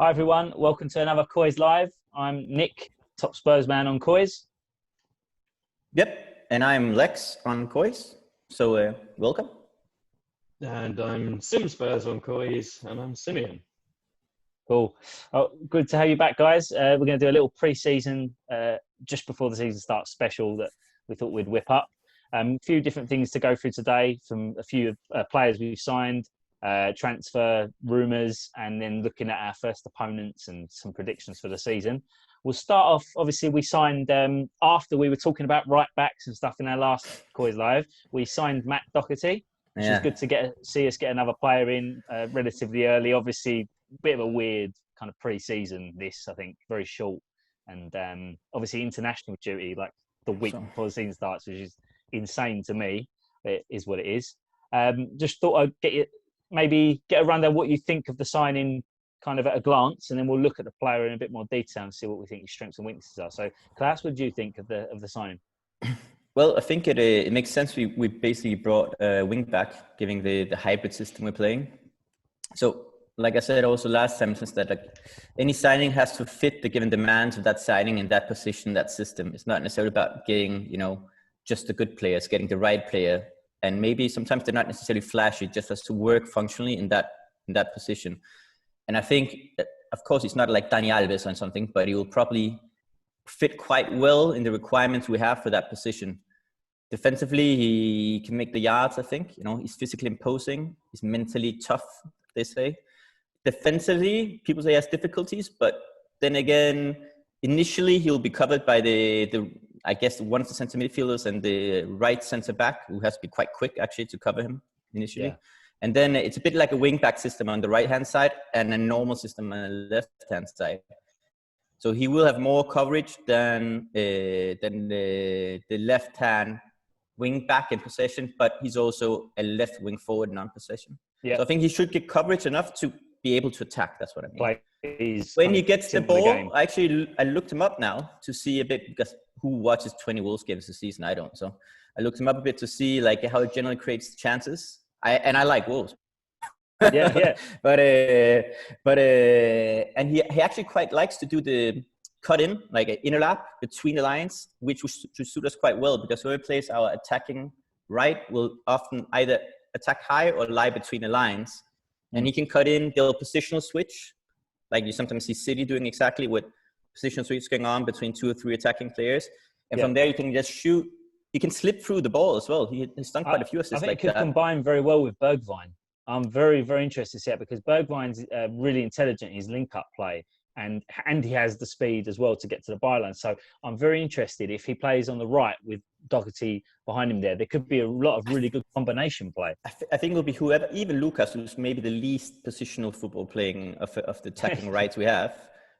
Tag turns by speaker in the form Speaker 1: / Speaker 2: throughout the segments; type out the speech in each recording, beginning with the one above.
Speaker 1: Hi everyone, welcome to another COYS Live. I'm Nick-Topspursman on COYS.
Speaker 2: Yep, and I'm Lex on COYS, so welcome.
Speaker 3: And I'm simspurs on COYS, and I'm Simeon.
Speaker 1: Cool. Oh, good to have you back, guys. We're going to do a little pre-season, just before the season starts special that we thought we'd whip up. A few different things to go through today from a few players we've signed, transfer rumours, and then looking at our first opponents and some predictions for the season. We'll start off, obviously, we signed, after we were talking about right backs and stuff in our last COYS Live, we signed Matt Doherty, which is good to see us get another player in relatively early. Obviously, a bit of a weird kind of pre-season, this, I think, very short. And obviously, international duty, like the week before the season starts, which is insane to me. It is what it is. Just thought I'd maybe get a rundown what you think of the signing kind of at a glance, and then we'll look at the player in a bit more detail and see what we think his strengths and weaknesses are. So, Klaus, what do you think of the signing?
Speaker 2: Well, I think it makes sense. We basically brought a wing back, giving the hybrid system we're playing. So, like I said also last time, since that any signing has to fit the given demands of that signing in that position, that system. It's not necessarily about getting, just the good players, getting the right player. And maybe sometimes they're not necessarily flashy, just has to work functionally in that position. And I think, of course, it's not like Dani Alves or something, but he will probably fit quite well in the requirements we have for that position. Defensively, he can make the yards, I think. He's physically imposing. He's mentally tough, they say. Defensively, people say he has difficulties, but then again, initially he'll be covered by I guess one of the centre midfielders and the right centre back, who has to be quite quick actually to cover him initially. Yeah. And then it's a bit like a wing back system on the right hand side and a normal system on the left hand side. So he will have more coverage than the left hand wing back in possession, but he's also a left wing forward non-possession. Yeah. So I think he should get coverage enough to be able to attack. That's what I mean. When he gets the ball, I looked him up now to see a bit, because who watches 20 Wolves games this season? I don't. So I looked him up a bit to see how he generally creates chances. I like Wolves.
Speaker 1: Yeah.
Speaker 2: but and he actually quite likes to do the cut in, like an inner lap between the lines, which should suit us quite well, because whoever plays our attacking right will often either attack high or lie between the lines. And he can cut in, they'll positional switch. Like you sometimes see City doing exactly what positional switch going on between 2 or 3 attacking players. And from there, you can just shoot. He can slip through the ball as well. He's done quite a few assists like that.
Speaker 1: I think it could combine very well with Bergwijn. I'm very, very interested to see it, because Bergwijn's really intelligent in his link-up play. And he has the speed as well to get to the byline. So I'm very interested if he plays on the right with Doherty behind him there. There could be a lot of really good combination play.
Speaker 2: I think it'll be whoever, even Lucas, who's maybe the least positional football playing of the attacking rights we have.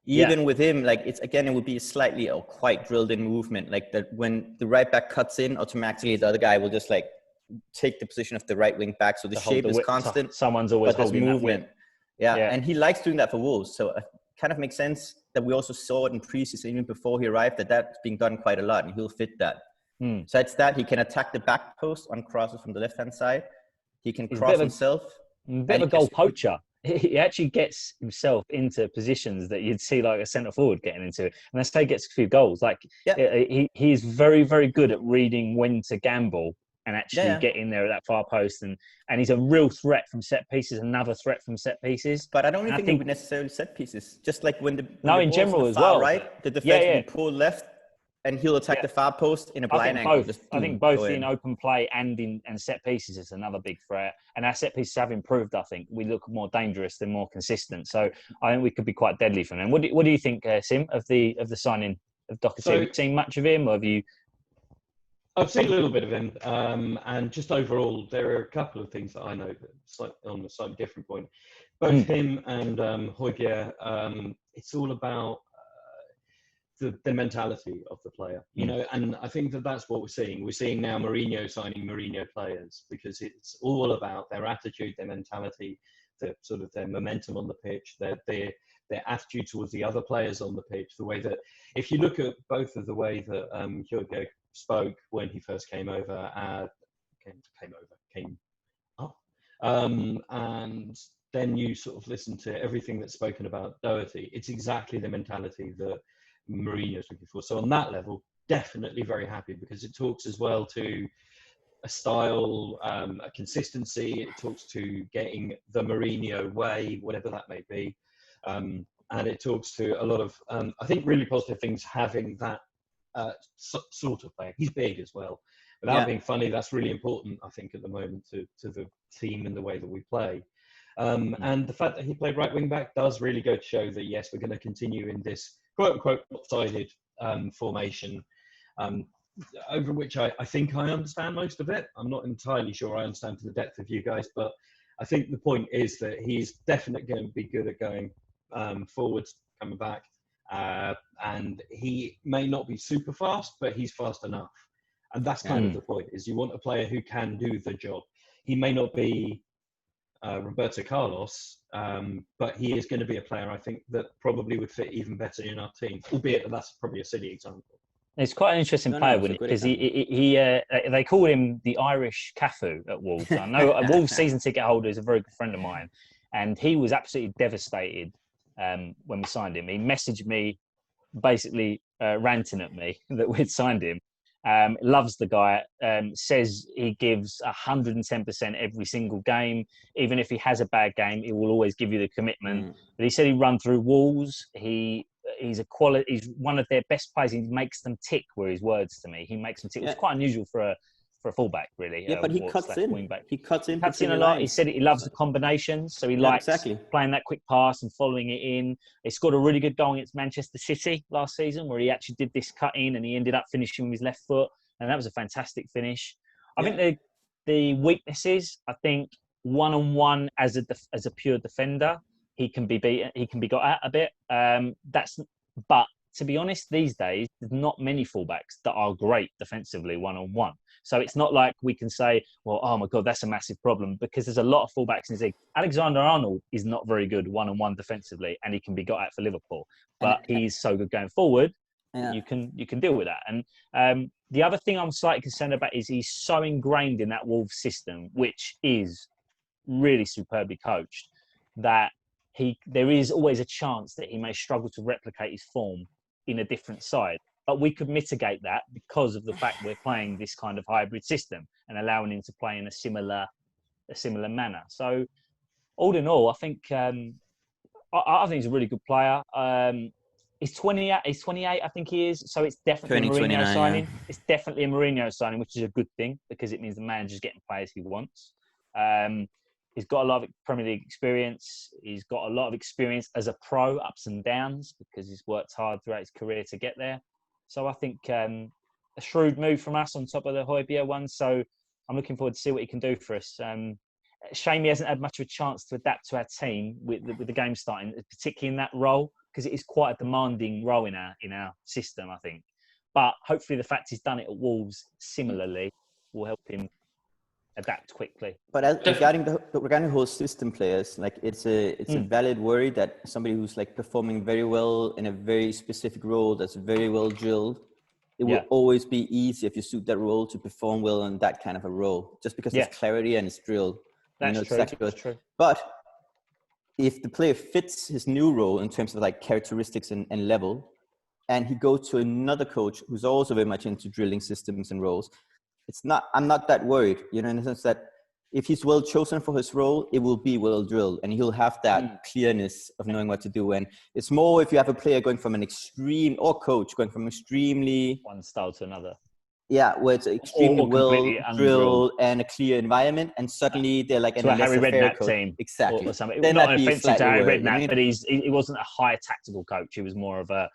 Speaker 2: Even with him, it will be a slightly or quite drilled in movement. Like that when the right back cuts in, automatically the other guy will just take the position of the right wing back. So the shape is constant.
Speaker 1: Someone's always holding
Speaker 2: movement.
Speaker 1: That
Speaker 2: yeah, and he likes doing that for Wolves. So kind of makes sense that we also saw it in preseason, even before he arrived, that's being done quite a lot, and he'll fit that. So it's that he can attack the back post on crosses from the left-hand side. He can cross himself.
Speaker 1: A bit of a goal poacher. He actually gets himself into positions that you'd see like a centre forward getting into. And that's how he gets a few goals. He's very, very good at reading when to gamble and actually get in there at that far post. And he's a real threat from set pieces, another threat from set pieces.
Speaker 2: But I don't think it would necessarily set pieces. Just like when
Speaker 1: in general as well.
Speaker 2: Right, the defense will pull left and he'll attack the far post in a blind angle.
Speaker 1: I think both in open play and set pieces is another big threat. And our set pieces have improved, I think. We look more dangerous, they're more consistent. So I think we could be quite deadly from them. What do you think, Sim, of the signing of Doherty? Have you seen much of him, or have you...
Speaker 3: I've seen a little bit of him, and just overall, there are a couple of things that I know on a slightly different point. Both him and Højbjerg, it's all about the mentality of the player, and I think that's what we're seeing. We're seeing now Mourinho signing Mourinho players, because it's all about their attitude, their mentality, their momentum on the pitch, their attitude towards the other players on the pitch. The way that, if you look at both of the way that Højbjerg spoke when he first came over, and then you sort of listen to everything that's spoken about Doherty. It's exactly the mentality that Mourinho's looking for. So on that level, definitely very happy, because it talks as well to a style, a consistency. It talks to getting the Mourinho way, whatever that may be. And it talks to a lot of, I think, really positive things, having that sort of player. He's big as well. Without being funny, that's really important, I think, at the moment to the team and the way that we play. And the fact that he played right wing back does really go to show that, yes, we're going to continue in this quote-unquote lopsided formation, over which I think I understand most of it. I'm not entirely sure I understand to the depth of you guys, but I think the point is that he's definitely going to be good at going forwards, coming back, and he may not be super fast, but he's fast enough. And that's kind of the point, is you want a player who can do the job. He may not be Roberto Carlos, but he is going to be a player, I think, that probably would fit even better in our team, albeit that that's probably a silly example.
Speaker 1: It's quite an interesting player, because they call him the Irish Cafu at Wolves. I know a Wolves season ticket holder is a very good friend of mine, and he was absolutely devastated when we signed him. He messaged me basically ranting at me that we'd signed him. Loves the guy, says he gives 110% every single game. Even if he has a bad game, he will always give you the commitment. But he said he run through walls. He's one of their best players. He makes them tick, were his words to me. He makes them tick. It's quite unusual for a fullback, really.
Speaker 2: Yeah, but he cuts in.
Speaker 1: Wing back.
Speaker 2: He cuts in
Speaker 1: a lot. He said he loves the combinations, so he likes playing that quick pass and following it in. He scored a really good goal against Manchester City last season, where he actually did this cut in and he ended up finishing with his left foot, and that was a fantastic finish. I think the weaknesses, I think one-on-one as a pure defender, he can be beaten. He can be got at a bit. But to be honest, these days there's not many fullbacks that are great defensively one-on-one. So it's not like we can say, well, oh my God, that's a massive problem, because there's a lot of fullbacks in his league. Alexander-Arnold is not very good one-on-one defensively, and he can be got at for Liverpool. But he's so good going forward, you can deal with that. And the other thing I'm slightly concerned about is he's so ingrained in that Wolves system, which is really superbly coached, that there is always a chance that he may struggle to replicate his form in a different side. But we could mitigate that because of the fact we're playing this kind of hybrid system and allowing him to play in a similar manner. So, all in all, I think he's a really good player. He's 28. He's 28, I think he is. So it's definitely a Mourinho signing. Yeah. It's definitely a Mourinho signing, which is a good thing, because it means the manager's getting players he wants. He's got a lot of Premier League experience. He's got a lot of experience as a pro, ups and downs, because he's worked hard throughout his career to get there. So I think a shrewd move from us on top of the Højbjerg one. So I'm looking forward to see what he can do for us. Shame he hasn't had much of a chance to adapt to our team with the game starting, particularly in that role, because it is quite a demanding role in our system, I think. But hopefully the fact he's done it at Wolves similarly will help him adapt quickly.
Speaker 2: But regarding the whole system players, like it's a valid worry that somebody who's like performing very well in a very specific role that's very well drilled, it will always be easy if you suit that role to perform well in that kind of a role, just because there's clarity and it's drilled.
Speaker 1: That's true.
Speaker 2: Exactly
Speaker 1: That's true.
Speaker 2: But if the player fits his new role in terms of like characteristics and level, and he goes to another coach who's also very much into drilling systems and roles, I'm not that worried, in the sense that if he's well chosen for his role, it will be well drilled, and he'll have that clearness of knowing what to do. And it's more if you have a player going from one
Speaker 1: style to another.
Speaker 2: Yeah, where it's extremely well drilled and a clear environment, and suddenly they're like in a Harry Redknapp team. Exactly.
Speaker 1: Or something. Then not offensive to Harry Redknapp, but he wasn't a high tactical coach. He was more of a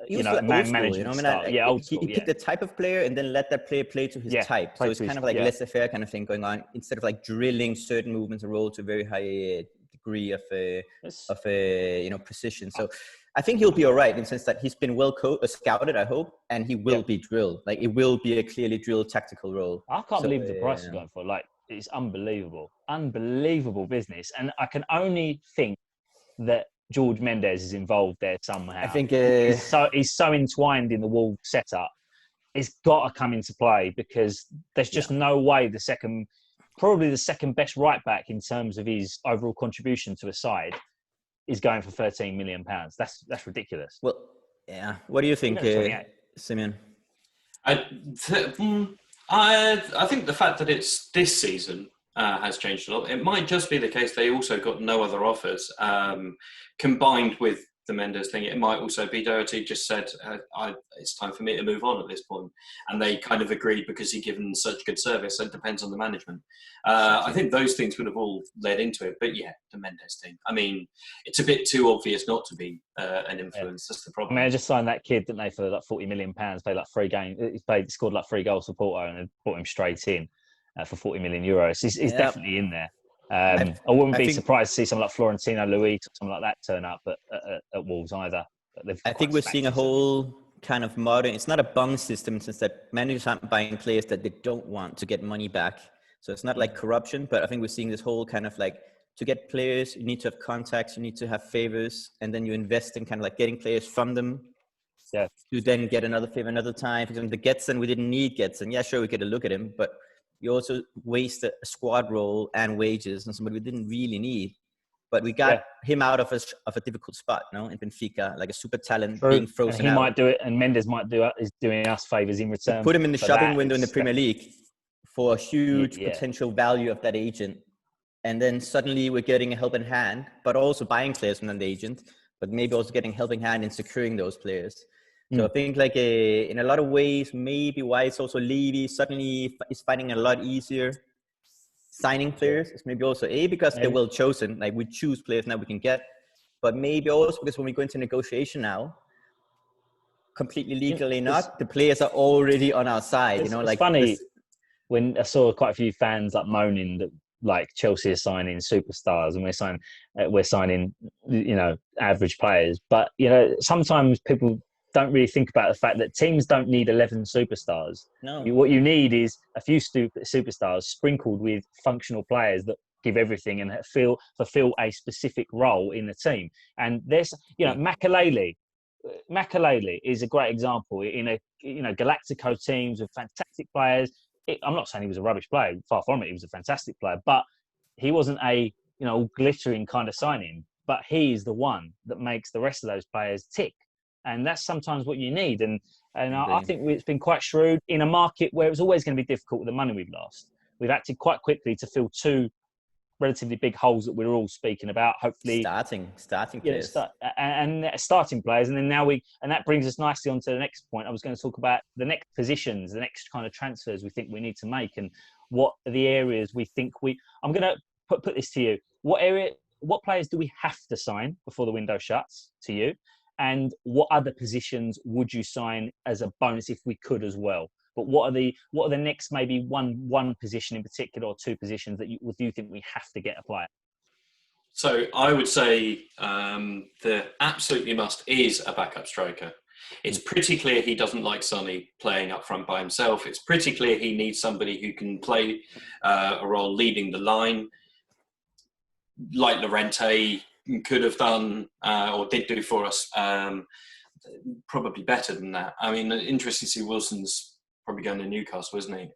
Speaker 1: management style.
Speaker 2: Old school. He picked the type of player and then let that player play to his type. So it's kind of like laissez-faire kind of thing going on, instead of like drilling certain movements and role to a very high degree of precision. So I think he'll be all right in the sense that he's been well scouted, I hope, and he will be drilled. Like, it will be a clearly drilled tactical role.
Speaker 1: I can't believe the price is going for. Like, it's unbelievable business, and I can only think that George Mendes is involved there somehow.
Speaker 2: I think
Speaker 1: he's so entwined in the Wolves setup. It's got to come into play, because there's just no way the second probably the second best right back in terms of his overall contribution to a side, is going for £13 million. That's ridiculous.
Speaker 2: Well, yeah. What do you think, Simeon?
Speaker 4: I think the fact that it's this season has changed a lot. It might just be the case they also got no other offers. Combined with the Mendes thing, it might also be Doherty just said, it's time for me to move on at this point. And they kind of agreed because he'd given such good service. So it depends on the management. I think those things would have all led into it. But yeah, the Mendes thing. I mean, it's a bit too obvious not to be an influence. That's the problem.
Speaker 1: I mean, I just signed that kid, didn't they, for like £40 million, played like 3 games. He scored like 3 goals for Porto and they brought him straight in for €40 million. He's definitely in there. I wouldn't be surprised to see someone like Florentino Luis or something like that turn up at Wolves either.
Speaker 2: I think we're seeing a whole kind of modern, it's not a bung system since that managers aren't buying players that they don't want to get money back. So it's not like corruption, but I think we're seeing this whole kind of like, to get players, you need to have contacts, you need to have favors, and then you invest in kind of like getting players from them.
Speaker 1: Yeah.
Speaker 2: To then get another favor another time. For example, the Getson, we didn't need Getson. Yeah, sure, we get a look at him, but you also waste a squad role and wages on somebody we didn't really need. But we got him out of a difficult spot, in Benfica, like a super talent being frozen
Speaker 1: and he
Speaker 2: out.
Speaker 1: might do it, and Mendes might do it, is doing us favours in return.
Speaker 2: Put him in the shopping window in the Premier League for a huge potential value of that agent. And then suddenly we're getting a helping hand, but also buying players from the agent, but maybe also getting a helping hand in securing those players. So I think like in a lot of ways, maybe why it's also Levy suddenly is finding it a lot easier signing players. It's maybe also because they're well chosen, like we choose players now we can get, but maybe also because when we go into negotiation now, completely legally the players are already on our side.
Speaker 1: It's funny when I saw quite a few fans like moaning that like Chelsea are signing superstars and we're signing average players, but sometimes people don't really think about the fact that teams don't need 11 superstars.
Speaker 2: No.
Speaker 1: What you need is a few superstars sprinkled with functional players that give everything and fulfill a specific role in the team. And there's, Makalele is a great example in a, Galactico teams with fantastic players. I'm not saying he was a rubbish player, far from it. He was a fantastic player, but he wasn't a, glittering kind of signing, but he is the one that makes the rest of those players tick. And that's sometimes what you need. And I think it's been quite shrewd in a market where it was always going to be difficult with the money we've lost. We've acted quite quickly to fill 2 relatively big holes that we're all speaking about. Hopefully
Speaker 2: starting players
Speaker 1: and starting players. And then and that brings us nicely on to the next point. I was going to talk about the next positions, the next kind of transfers we think we need to make, and what are the areas we think I'm going to put this to you. What players do we have to sign before the window shuts to you? And what other positions would you sign as a bonus if we could as well? But what are the next maybe one position in particular or 2 positions that you think we have to get a player?
Speaker 4: So I would say the absolutely must is a backup striker. It's pretty clear he doesn't like Sonny playing up front by himself. It's pretty clear he needs somebody who can play a role leading the line, like Llorente could have done or did do for us, probably better than that. I mean, interesting to see Wilson's probably going to Newcastle, isn't he?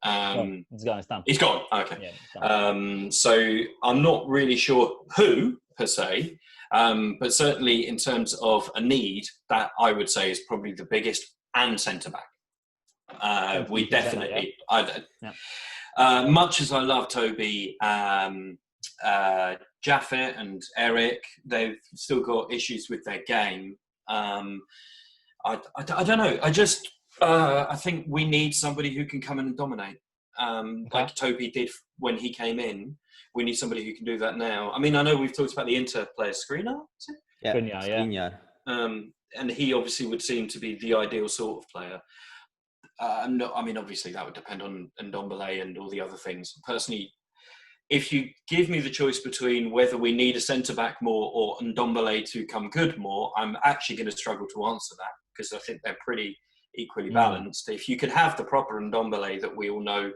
Speaker 1: He's gone. It's done.
Speaker 4: He's gone. Okay.
Speaker 1: Yeah, it's done.
Speaker 4: So I'm not really sure who per se, but certainly in terms of a need, that I would say is probably the biggest, and centre back. We definitely. Much as I love Toby. Jaffet and Eric, they've still got issues with their game. I don't know. I think we need somebody who can come in and dominate. Like Toby did when he came in. We need somebody who can do that now. I mean, I know we've talked about the Inter player, Skriniar, is it?
Speaker 2: Yeah,
Speaker 1: Skriniar.
Speaker 4: And he obviously would seem to be the ideal sort of player. No, I mean, obviously that would depend on Ndombele and all the other things. Personally, if you give me the choice between whether we need a centre-back more or Ndombele to come good more, I'm actually going to struggle to answer that because I think they're pretty equally balanced. If you could have the proper Ndombele that we all know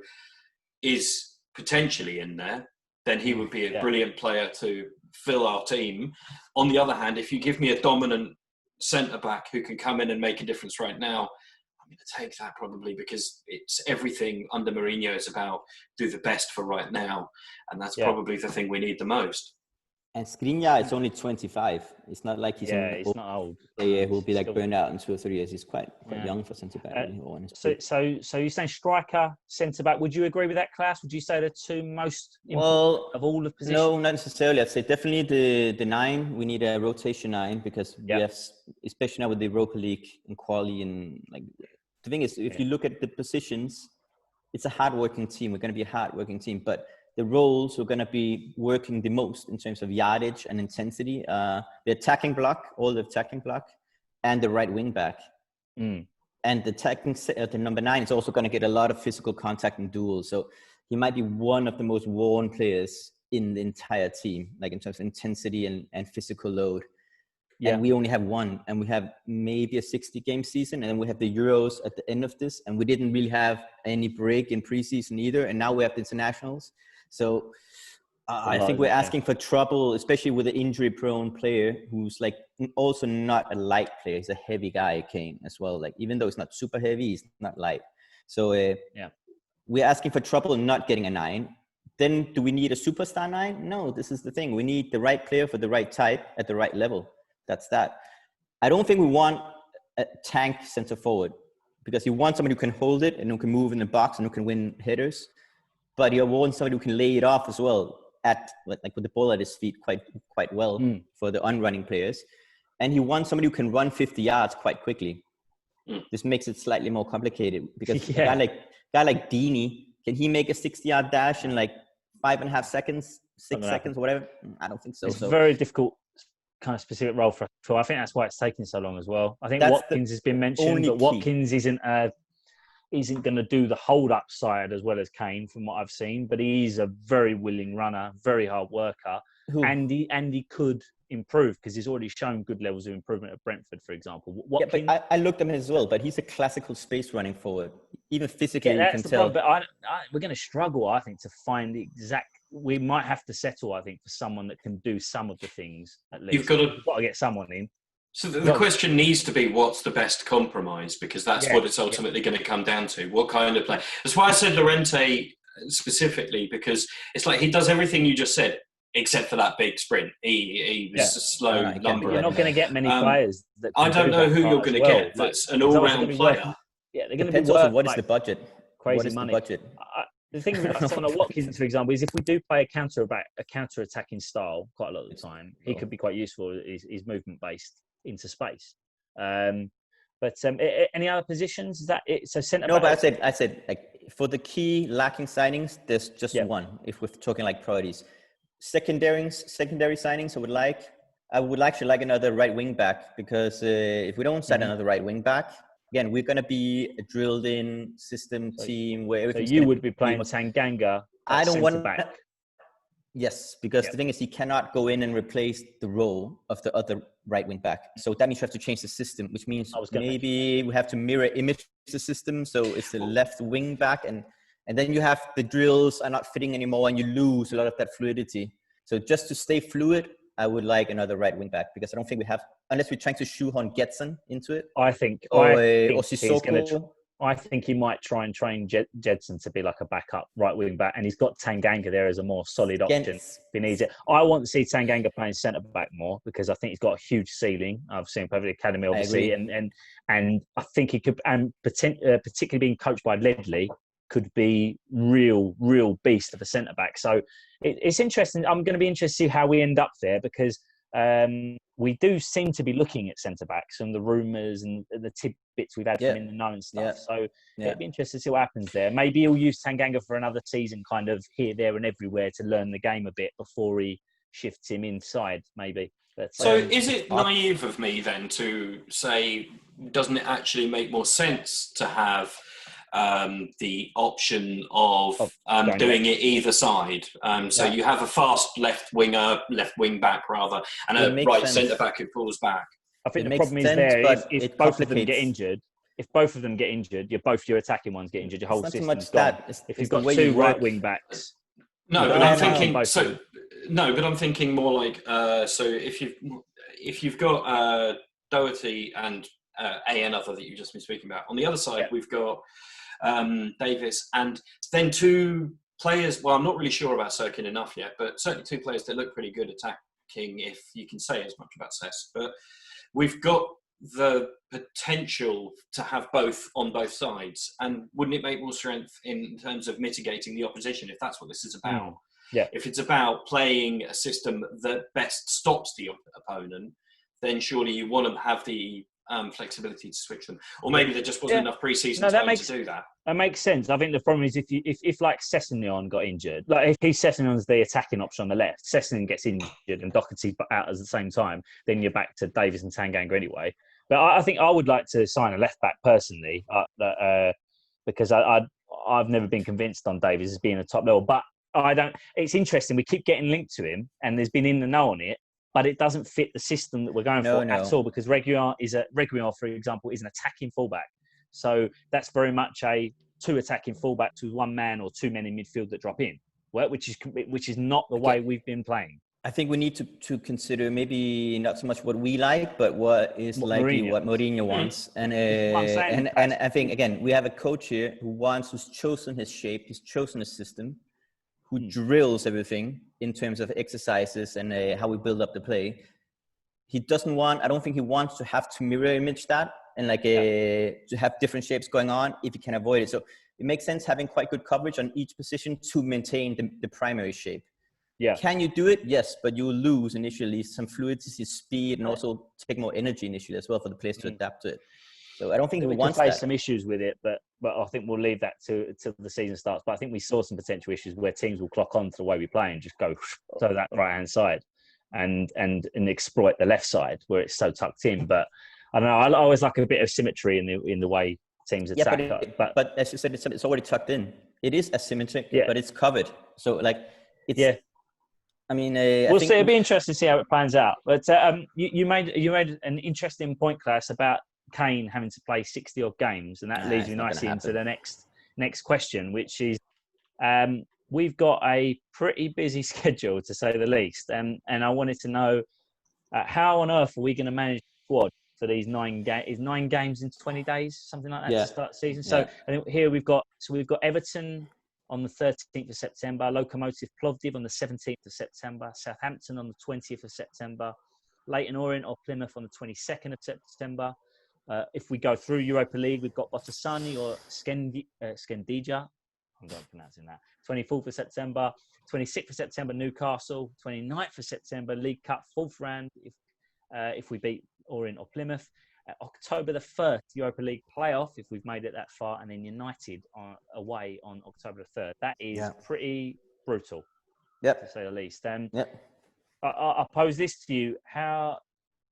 Speaker 4: is potentially in there, then he would be a brilliant player to fill our team. On the other hand, if you give me a dominant centre-back who can come in and make a difference right now, I'm going to take that probably because it's everything under Mourinho is about do the best for right now, and that's probably the thing we need the most.
Speaker 2: And Skriniar is only 25. It's not like he's
Speaker 1: he's not old.
Speaker 2: Who'll be like burned out in 2 or 3 years. He's quite young for centre back.
Speaker 1: So you're saying striker, centre back? Would you agree with that, Klaus? Would you say the two most important of all the positions?
Speaker 2: No, not necessarily. I'd say definitely the 9. We need a rotation 9 because we have, especially now with the Europa League and quali, and like the thing is, if you look at the positions, it's a hard-working team. We're going to be a hard-working team, but the roles we're going to be working the most in terms of yardage and intensity, the attacking block, and the right wing back. And the number 9 is also going to get a lot of physical contact and duels. So he might be one of the most worn players in the entire team, like in terms of intensity and physical load. Yeah. And we only have one, and we have maybe a 60-game season, and then we have the Euros at the end of this, and we didn't really have any break in preseason either, and now we have the internationals. So I think we're asking for trouble, especially with an injury-prone player who's like also not a light player. He's a heavy guy, Kane, as well. Like even though he's not super heavy, he's not light. So we're asking for trouble in not getting a 9. Then do we need a superstar 9? No, this is the thing. We need the right player for the right type at the right level. That's that. I don't think we want a tank center forward because you want somebody who can hold it and who can move in the box and who can win headers. But you want somebody who can lay it off as well with the ball at his feet quite well for the unrunning players. And he wants somebody who can run 50 yards quite quickly. This makes it slightly more complicated because a guy like Dini, can he make a 60-yard dash in like 5.5 seconds, 6 seconds, whatever? I don't think so.
Speaker 1: It's very difficult kind of specific role for I think that's why it's taking so long as well. I think Watkins has been mentioned, but Watkins isn't going to do the hold-up side as well as Kane from what I've seen, but he's a very willing runner, very hard worker, and he could improve because he's already shown good levels of improvement at Brentford, for example. Watkins,
Speaker 2: but I looked at him as well, but he's a classical space running forward. Even physically, you can tell.
Speaker 1: But we're going to struggle, I think, to find the exact. We might have to settle, I think, for someone that can do some of the things at least. You've got to get someone in.
Speaker 4: So the question needs to be, what's the best compromise? Because that's what it's ultimately going to come down to. What kind of play? That's why I said Llorente specifically, because it's like he does everything you just said, except for that big sprint. He was a slow lumberer.
Speaker 1: You're not going to get many players.
Speaker 4: I don't know who you're going to get that's an all-round player.
Speaker 1: They're going to
Speaker 2: be
Speaker 1: worth,
Speaker 2: what is the budget?
Speaker 1: Crazy money. The thing with someone like Watkins, for example, is if we do play a counter-attacking style quite a lot of the time, he could be quite useful. He's movement-based into space. But any other positions? Is that it? So centre back.
Speaker 2: No, but I said like for the key lacking signings, there's just one. If we're talking like priorities, secondary signings, I would actually like another right wing back because if we don't sign another right wing back, again, we're going to be a drilled-in system team where everything's.
Speaker 1: So you would be playing Tanganga.
Speaker 2: I don't want
Speaker 1: back.
Speaker 2: Yes, because the thing is, he cannot go in and replace the role of the other right wing back. So that means you have to change the system, which means maybe we have to mirror image the system. So it's the left wing back, and then you have the drills are not fitting anymore, and you lose a lot of that fluidity. So just to stay fluid, I would like another right wing back because I don't think we have, unless we're trying to shoehorn Getson into it.
Speaker 1: I think he might try and train Jedson to be like a backup right wing back, and he's got Tanganga there as a more solid option if he needs it. I want to see Tanganga playing centre back more because I think he's got a huge ceiling. I've seen him play for the academy, obviously, and I think he could, and particularly being coached by Ledley, could be real beast of a centre back. So it's interesting. I'm going to be interested to see how we end up there because we do seem to be looking at centre backs and the rumours and the tidbits we've had from in the know and stuff. So it'd be interesting to see what happens there. Maybe he'll use Tanganga for another season, kind of here, there, and everywhere to learn the game a bit before he shifts him inside. Maybe. But,
Speaker 4: so is it naive of me then to say, doesn't it actually make more sense to have the option of doing it either side? So you have a fast left wing back rather, and a right centre back who pulls back.
Speaker 1: I think the problem is there if both of them get injured. If both of them get injured, your attacking ones get injured. Your whole system's gone. If you've got two right wing backs.
Speaker 4: No, but I'm thinking so. No, but I'm thinking more like so. If you've got Doherty and another that you've just been speaking about. On the other side, we've got Davis, and then two players. Well, I'm not really sure about Sirkin enough yet, but certainly two players that look pretty good attacking, if you can say as much about Cess. But we've got the potential to have both on both sides, and wouldn't it make more strength in terms of mitigating the opposition if that's what this is about?
Speaker 1: Yeah.
Speaker 4: If it's about playing a system that best stops the opponent, then surely you want to have the flexibility to switch them. Or maybe there just wasn't enough pre-season time to do that.
Speaker 1: That makes sense. I think the problem is if like Sessegnon got injured, like if Sessegnon's the attacking option on the left, Sessegnon gets injured and Doherty out at the same time, then you're back to Davis and Tanganga anyway. But I think I would like to sign a left back personally, because I've never been convinced on Davis as being a top level. But I don't. It's interesting. We keep getting linked to him, and there's been in the know on it, but it doesn't fit the system that we're going for at all. Because Reguilon, for example, is an attacking fullback. So that's very much a two attacking fullback to one man or two men in midfield that drop in, which is not the way we've been playing.
Speaker 2: I think we need to consider maybe not so much what we like, but what Mourinho wants. And I think, again, we have a coach here who's chosen his shape, he's chosen his system, who drills everything in terms of exercises and how we build up the play. I don't think he wants to have to mirror image that and to have different shapes going on if he can avoid it. So it makes sense having quite good coverage on each position to maintain the primary shape. Yeah. Can you do it? Yes, but you will lose initially some fluidity, speed, and also take more energy initially as well for the players to adapt to it. So I don't think he wants
Speaker 1: face some issues with it, but I think we'll leave that till the season starts. But I think we saw some potential issues where teams will clock on to the way we play and just go to that right hand side and exploit the left side where it's so tucked in. But I don't know. I always like a bit of symmetry in the way teams attack.
Speaker 2: Yeah, but as you said, it's already tucked in. It is asymmetric, but it's covered. So I mean,
Speaker 1: we'll see. It'll be interesting to see how it plans out. But you made an interesting point, Klaus, about Kane having to play 60 odd games, and that leads me nicely into the next question, which is we've got a pretty busy schedule to say the least, and I wanted to know how on earth are we going to manage the squad for these 9 games? Is 9 games in 20 days, something like that, to start the season? So I think here we've got Everton on the 13th of September, Lokomotiv Plovdiv on the 17th of September, Southampton on the 20th of September, Leyton Orient or Plymouth on the 22nd of September. If we go through Europa League, we've got Botasani or Skendija. I'm not pronouncing that. 24th of September, 26th of September, Newcastle, 29th of September, League Cup, 4th round if we beat Orient or Plymouth. October the 1st, Europa League playoff, if we've made it that far, and then United away on October the 3rd. That is pretty brutal, to say the least. I pose this to you. How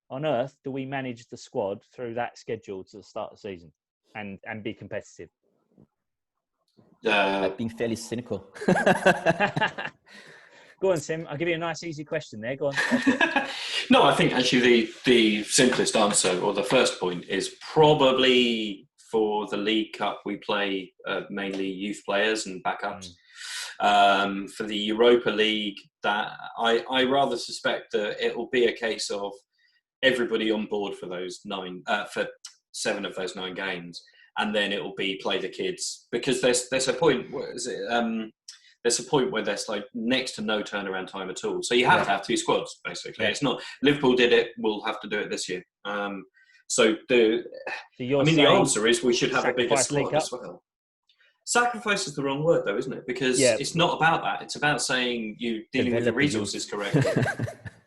Speaker 1: on earth do we manage the squad through that schedule to start the season and be competitive?
Speaker 2: Being fairly cynical.
Speaker 1: Go on, Sim. I'll give you a nice, easy question there. Go on.
Speaker 4: No, I think actually the simplest answer, or the first point, is probably for the League Cup we play mainly youth players and backups. For the Europa League, that I rather suspect that it will be a case of everybody on board for those 7 of those 9 games, and then it will be play the kids, because there's a point. There's a point where there's like next to no turnaround time at all. So you have to have 2 squads, basically. It's not Liverpool did it. We'll have to do it this year. The answer is we should have a bigger squad as well. Sacrifice is the wrong word, though, isn't it? Because it's not about that. It's about saying you dealing with the resources correctly.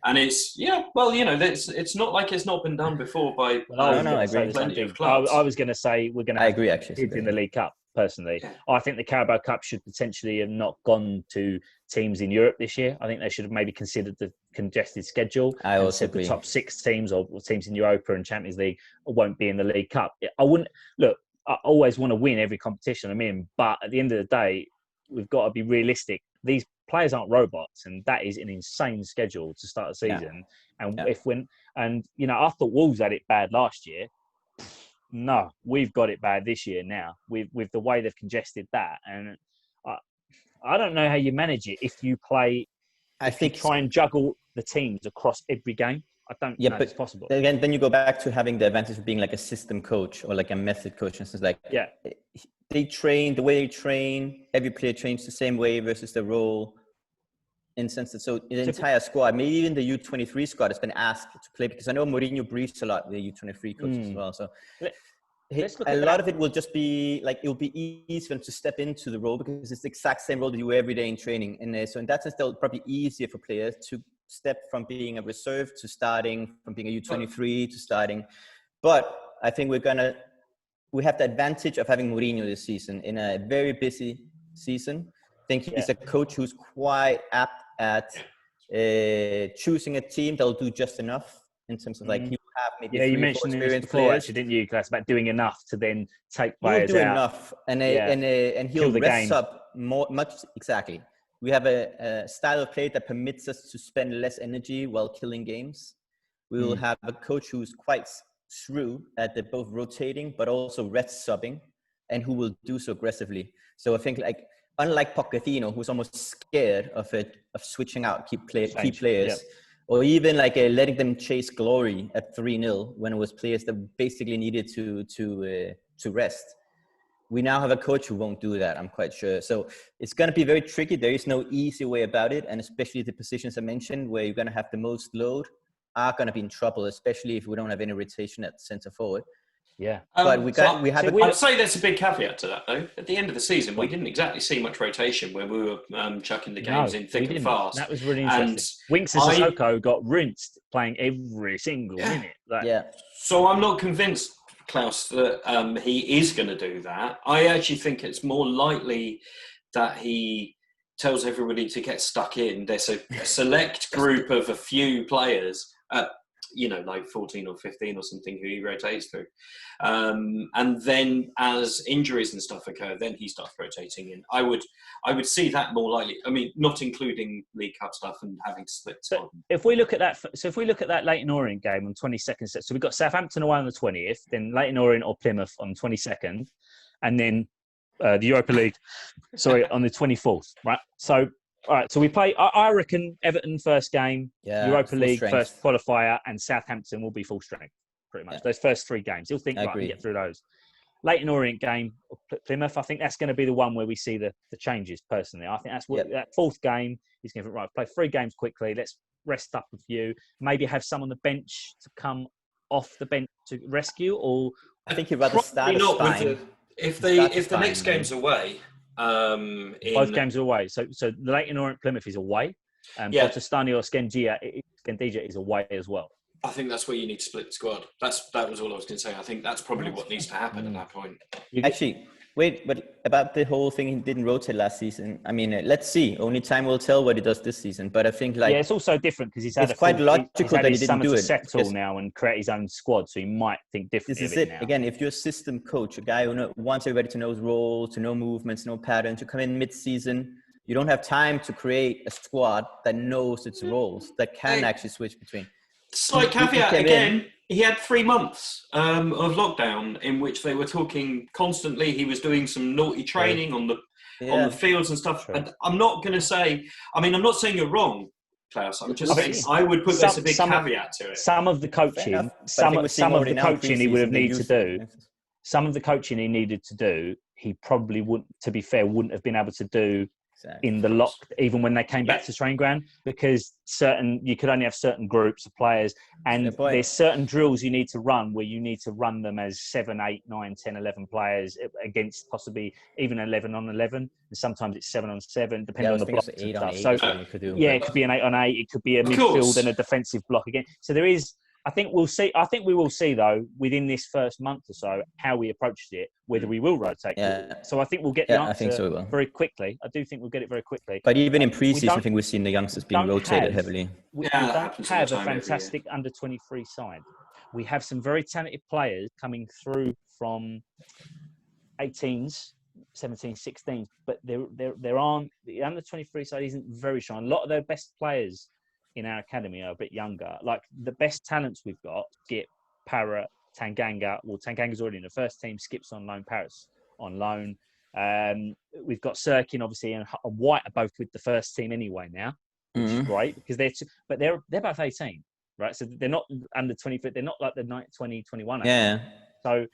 Speaker 4: And it's it's not like it's not been done before by plenty of clubs.
Speaker 1: I was going to say we're going to.
Speaker 2: I agree, actually.
Speaker 1: Kids in the League Cup. Personally, I think the Carabao Cup should potentially have not gone to teams in Europe this year. I think they should have maybe considered the congested schedule.
Speaker 2: I also agree.
Speaker 1: The top 6 teams or teams in Europa and Champions League won't be in the League Cup. I wouldn't look. I always want to win every competition I'm in, but at the end of the day, we've got to be realistic. These players aren't robots, and that is an insane schedule to start the season. And I thought Wolves had it bad last year. No, we've got it bad this year now with the way they've congested that. And I don't know how you manage it if you play. I think try and juggle the teams across every game. I don't
Speaker 2: Yeah,
Speaker 1: know if
Speaker 2: but
Speaker 1: it's possible.
Speaker 2: again, then you go back to having the advantage of being like a system coach or like a method coach. And it's like,
Speaker 1: Yeah.
Speaker 2: they train the way they train. Every player trains the same way versus the role. In sense that, so the entire squad, maybe even the U23 squad, has been asked to play, because I know Mourinho briefs a lot with the U23 coaches as well. So
Speaker 1: Let's look
Speaker 2: a
Speaker 1: at
Speaker 2: lot
Speaker 1: that.
Speaker 2: of it will just be like, it will be easy for them to step into the role because it's the exact same role they do every day in training. And so in that sense, they'll probably easier for players to step from being a reserve to starting, from being a U23 to starting. But I think we have the advantage of having Mourinho this season in a very busy season. I think he's a coach who's quite apt at choosing a team that'll do just enough in terms of like, he will have maybe
Speaker 1: you
Speaker 2: 3 or 4
Speaker 1: mentioned this
Speaker 2: experienced
Speaker 1: before,
Speaker 2: players.
Speaker 1: actually, didn't you, Class, about doing enough to then take
Speaker 2: He'll
Speaker 1: players
Speaker 2: do
Speaker 1: out.
Speaker 2: enough, and he'll
Speaker 1: the
Speaker 2: rest
Speaker 1: game.
Speaker 2: up much. Exactly. We have a style of play that permits us to spend less energy while killing games. We will have a coach who's quite shrewd at both rotating but also rest subbing, and who will do so aggressively. So I think, like, unlike Pochettino, who's almost scared of switching out key players, or even like letting them chase glory at 3-0 when it was players that basically needed to rest. We now have a coach who won't do that, I'm quite sure. So it's going to be very tricky. There is no easy way about it. And especially the positions I mentioned, where you're going to have the most load, are going to be in trouble, especially if we don't have any rotation at centre forward.
Speaker 1: Yeah.
Speaker 3: But
Speaker 4: I'd say there's a big caveat to that, though. At the end of the season, we didn't exactly see much rotation when we were chucking the games in thick and fast.
Speaker 1: That was really interesting. Winks and Sissoko got rinsed playing every single minute.
Speaker 4: So I'm not convinced, Klaus, that he is going to do that. I actually think it's more likely that he tells everybody to get stuck in. There's a select group of a few players, like 14 or 15 or something, who he rotates through. And then as injuries and stuff occur, then he starts rotating in. I would see that more likely. I mean, not including League Cup stuff and having to split squad.
Speaker 1: If we look at that Leyton Orient game on 22nd, so we've got Southampton away on the 20th, then Leyton Orient or Plymouth on the 22nd, and then the Europa League, on the 24th, right? So, all right, so we play, I reckon Everton first game, Europa League first qualifier, and Southampton will be full strength, pretty much. Those first 3 games. You'll think, right, we get through those. Leyton Orient game, Plymouth, I think that's going to be the one where we see the changes, personally. I think that's what that 4th game is going to right. Play 3 games quickly. Let's rest up a few. Maybe have some on the bench to come off the bench to rescue, or
Speaker 2: I think you'd rather start
Speaker 4: if the next game's away.
Speaker 1: Both games are away. So the Leyton Orient Plymouth is away. Botostani or Scandija is away as well.
Speaker 4: I think that's where you need to split the squad. That was all I was going to say. I think that's probably what needs to happen at that point.
Speaker 2: Actually, wait, but about the whole thing, he didn't rotate last season. I mean, let's see. Only time will tell what he does this season. But I think
Speaker 1: it's also different because he's
Speaker 2: quite logical that he didn't do it.
Speaker 1: Settle now and create his own squad, so he might think differently.
Speaker 2: This is it. Now. Again, if you're a system coach, a guy who wants everybody to know his roles, to know movements, know patterns, to come in mid-season, you don't have time to create a squad that knows its roles, that can actually switch between.
Speaker 4: Slight caveat again. He had 3 months of lockdown in which they were talking constantly. He was doing some naughty training on the fields and stuff. And I'm not going to say. I mean, I'm not saying you're wrong, Klaus. I'm just saying I would put there's a big caveat to it.
Speaker 1: Some of the coaching, some of the coaching he would have needed to do. Some of the coaching he needed to do, he probably wouldn't. To be fair, wouldn't have been able to do. In the lock, even when they came back to training ground, because you could only have certain groups of players, and there's certain drills you need to run where you need to run them as 7, 8, 9, 10, 11 players against possibly even 11 on 11, and sometimes it's 7 on 7, depending on the block and stuff. So it could be an 8 on 8, it could be a midfield and a defensive block again. So there is. I think we will see though within this first month or so how we approached it, whether we will rotate. So I think we'll get the answer very quickly. I do think we'll get it very quickly.
Speaker 2: But even in pre-season, I think we've seen the youngsters being rotated heavily.
Speaker 1: We don't have a fantastic under-23 side. We have some very talented players coming through from 18s, 17s, 16s, but there aren't. The under-23 side isn't very strong. A lot of their best players in our academy are a bit younger. Like the best talents we've got, Skip, Parrott, Tanganga. Well, Tanganga's already in the first team. Skip's on loan. Parrott's on loan. We've got Sirkin, obviously, and White are both with the first team anyway now, which is great because they're both 18. right? So they're not under 20. They're not like the 2021.
Speaker 2: Yeah.
Speaker 1: So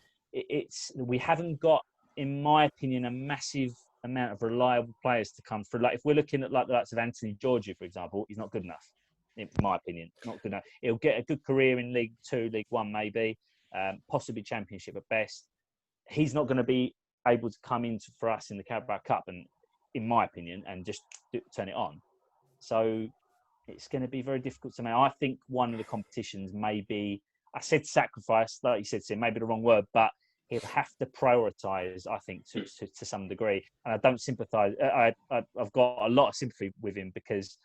Speaker 1: we haven't got, in my opinion, a massive amount of reliable players to come through. Like if we're looking at like the likes of Anthony Georgiou, for example, he's not good enough. In my opinion, not good enough. He'll get a good career in League 2, League 1, maybe, possibly Championship at best. He's not going to be able to come in for us in the Carabao Cup, and in my opinion, and just turn it on. So it's going to be very difficult to make. I think one of the competitions may be, I said sacrifice, like you said, Sim, maybe the wrong word, but he'll have to prioritise, I think, to some degree. And I don't sympathise. I've got a lot of sympathy with him because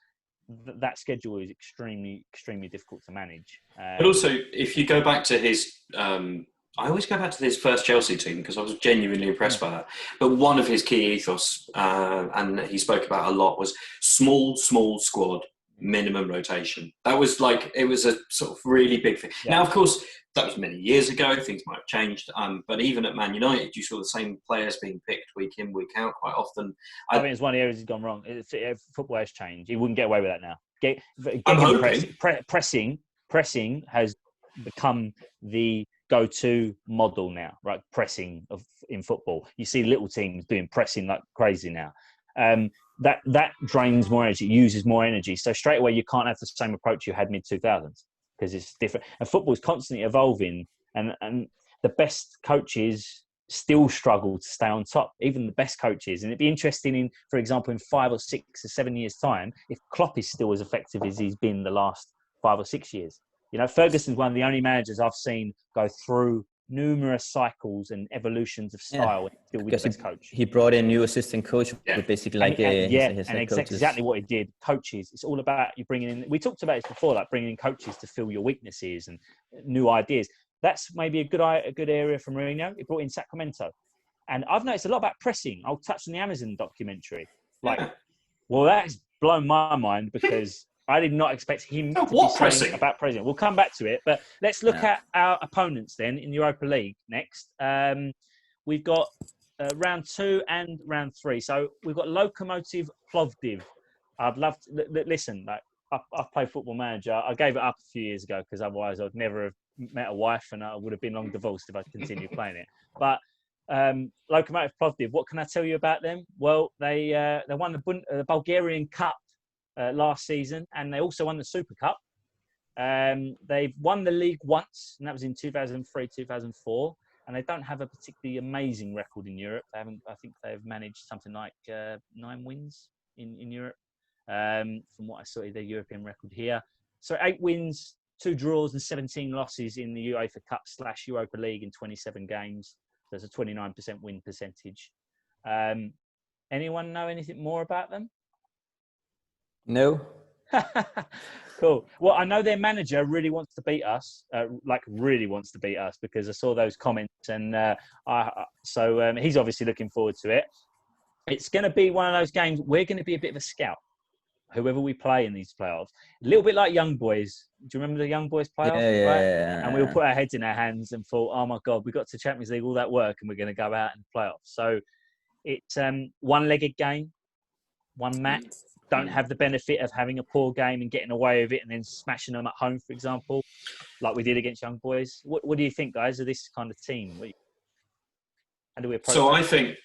Speaker 1: that schedule is extremely, extremely difficult to manage.
Speaker 4: But also, if you go back to his, I always go back to his first Chelsea team because I was genuinely impressed by that. But one of his key ethos, and he spoke about a lot, was small squad, minimum rotation. That was like, it was a sort of really big thing. Yeah. Now, of course, that was many years ago. Things might have changed. But even at Man United, you saw the same players being picked week in, week out quite often.
Speaker 1: I think it's one of the areas he's gone wrong. Football has changed. He wouldn't get away with that now.
Speaker 4: I'm hoping.
Speaker 1: Pressing has become the go-to model now, right? Pressing in football. You see little teams doing pressing like crazy now. That drains more energy, uses more energy. So straight away, you can't have the same approach you had mid-2000s because it's different. And football is constantly evolving, and the best coaches still struggle to stay on top, even the best coaches. And it'd be interesting for example, in 5 or 6 or 7 years' time, if Klopp is still as effective as he's been the last 5 or 6 years. You know, Ferguson's one of the only managers I've seen go through numerous cycles and evolutions of style and still with the best coach.
Speaker 2: He brought in new assistant coach with basically like his
Speaker 1: exactly what he did. Coaches, it's all about you bringing in. We talked about this before, like bringing in coaches to fill your weaknesses and new ideas. That's maybe a good area for Mourinho. He brought in Sacramento, and I've noticed a lot about pressing. I'll touch on the Amazon documentary. Well, that has blown my mind because I did not expect him to be saying about pressing. We'll come back to it, but let's look at our opponents then in Europa League next. We've got round 2 and round 3. So we've got Lokomotiv Plovdiv. I'd love to listen. Like I've played Football Manager. I gave it up a few years ago because otherwise I'd never have met a wife and I would have been long divorced if I continued playing it. But Lokomotiv Plovdiv, what can I tell you about them? Well, they won the Bulgarian Cup last season, and they also won the Super Cup. They've won the league once, and that was in 2003, 2004. And they don't have a particularly amazing record in Europe. I think they've managed something like 9 wins in Europe. From what I saw, their European record here. So 8 wins, 2 draws, and 17 losses in the UEFA Cup / Europa League in 27 games. There's a 29% win percentage. Anyone know anything more about them?
Speaker 2: No.
Speaker 1: Cool. Well, I know their manager really wants to beat us, because I saw those comments, and so he's obviously looking forward to it. It's going to be one of those games. We're going to be a bit of a scout, whoever we play in these playoffs. A little bit like Young Boys. Do you remember the Young Boys playoffs?
Speaker 2: Yeah.
Speaker 1: And we'll put our heads in our hands and thought, oh my God, we got to Champions League, all that work, and we're going to go out in the playoffs. So it's one-legged game, one match. Don't have the benefit of having a poor game and getting away with it and then smashing them at home, for example, like we did against Young Boys. What do you think, guys, of this kind of team? How do we approach
Speaker 4: So
Speaker 1: that?
Speaker 4: I think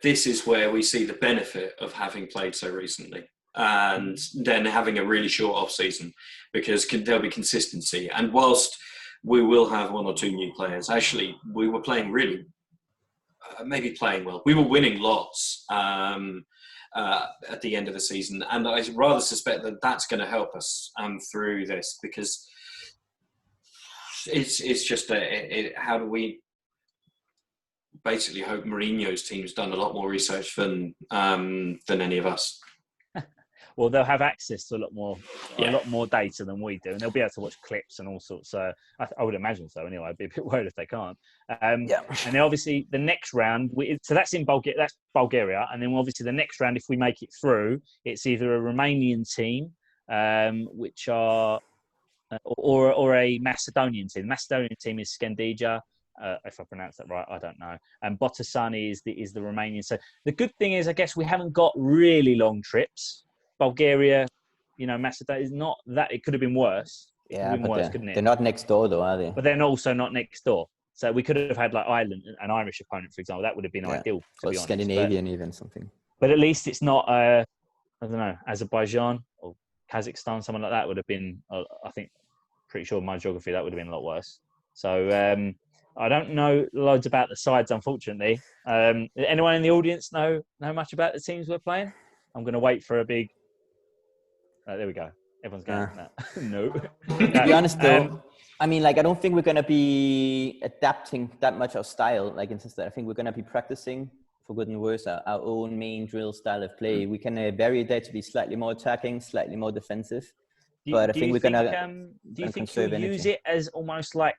Speaker 4: this is where we see the benefit of having played so recently and then having a really short off-season, because there'll be consistency. And whilst we will have 1 or 2 new players, actually, we were playing really, maybe playing well. We were winning lots. At the end of the season, and I rather suspect that that's going to help us through this, because it's just how do we basically hope Mourinho's team's done a lot more research than any of us.
Speaker 1: Well, they'll have access to a lot more data than we do, and they'll be able to watch clips and all sorts. I would imagine so. Anyway, I'd be a bit worried if they can't. And then obviously the next round, so that's in Bulgaria. That's Bulgaria, and then obviously the next round, if we make it through, it's either a Romanian team, which are, or a Macedonian team. The Macedonian team is Scandija. If I pronounce that right, I don't know. And Botasani is the Romanian. So the good thing is, I guess we haven't got really long trips. Bulgaria, Macedonia is not that. It could have been worse. it could have been worse, couldn't it?
Speaker 2: They're not next door though, are they?
Speaker 1: But they're also not next door. So we could have had like Ireland, an Irish opponent, for example. That would have been ideal, to
Speaker 2: or
Speaker 1: be honest.
Speaker 2: Scandinavian even something.
Speaker 1: But at least it's not, I don't know, Azerbaijan or Kazakhstan, someone like that would have been, I think, pretty sure my geography, that would have been a lot worse. So I don't know loads about the sides, unfortunately. Anyone in the audience know much about the teams we're playing? I'm going to wait for a big... there we go. Everyone's going, no.
Speaker 2: To be honest, though, I mean, like, I don't think we're going to be adapting that much our style. Like, in sense that I think we're going to be practicing, for good and worse, our own main drill style of play. We can vary that to be slightly more attacking, slightly more defensive. But I think we're going to
Speaker 1: do you think he'll use it as almost like,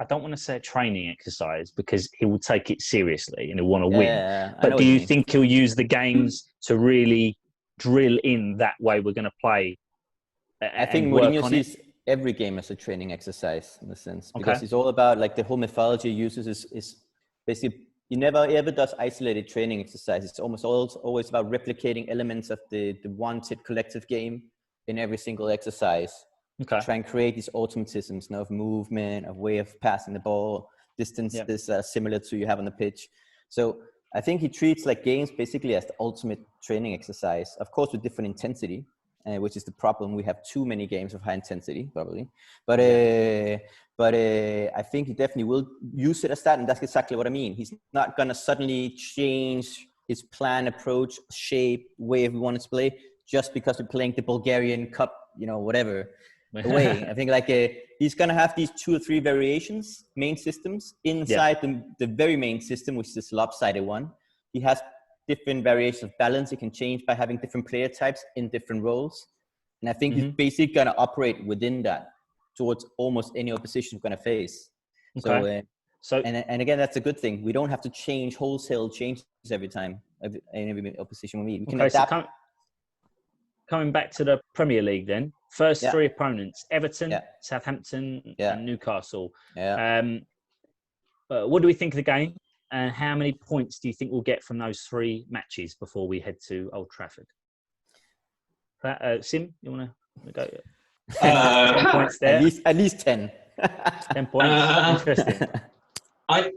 Speaker 1: I don't want to say a training exercise because he will take it seriously and he'll want to win. But do you think he'll use the games to really drill in that way we're going to play?
Speaker 2: I think Mourinho sees every game as a training exercise in a sense, because it's all about, like, the whole mythology he uses is basically, he never ever does isolated training exercises. It's almost always about replicating elements of the wanted collective game in every single exercise. Try and create these automatisms of movement, of way of passing the ball, distances similar to you have on the pitch. So I think he treats like games basically as the ultimate training exercise, of course with different intensity, which is the problem. We have too many games of high intensity, probably. But I think he definitely will use it as that, and that's exactly what I mean. He's not going to suddenly change his plan, approach, shape, way we want to play just because we're playing the Bulgarian Cup, whatever. Away. I think he's going to have these 2 or 3 variations, main systems, inside the very main system, which is this lopsided one. He has different variations of balance. He can change by having different player types in different roles. And I think he's basically going to operate within that towards almost any opposition we're going to face. So again, that's a good thing. We don't have to change wholesale changes every time in every opposition we meet. We can adapt.
Speaker 1: So coming back to the Premier League then, first 3 opponents, Everton, Southampton and Newcastle. What do we think of the game, and how many points do you think we'll get from those 3 matches before we head to Old Trafford? Sim, you want to go? 10 points there.
Speaker 2: At least 10.
Speaker 1: 10 points. Interesting.
Speaker 4: I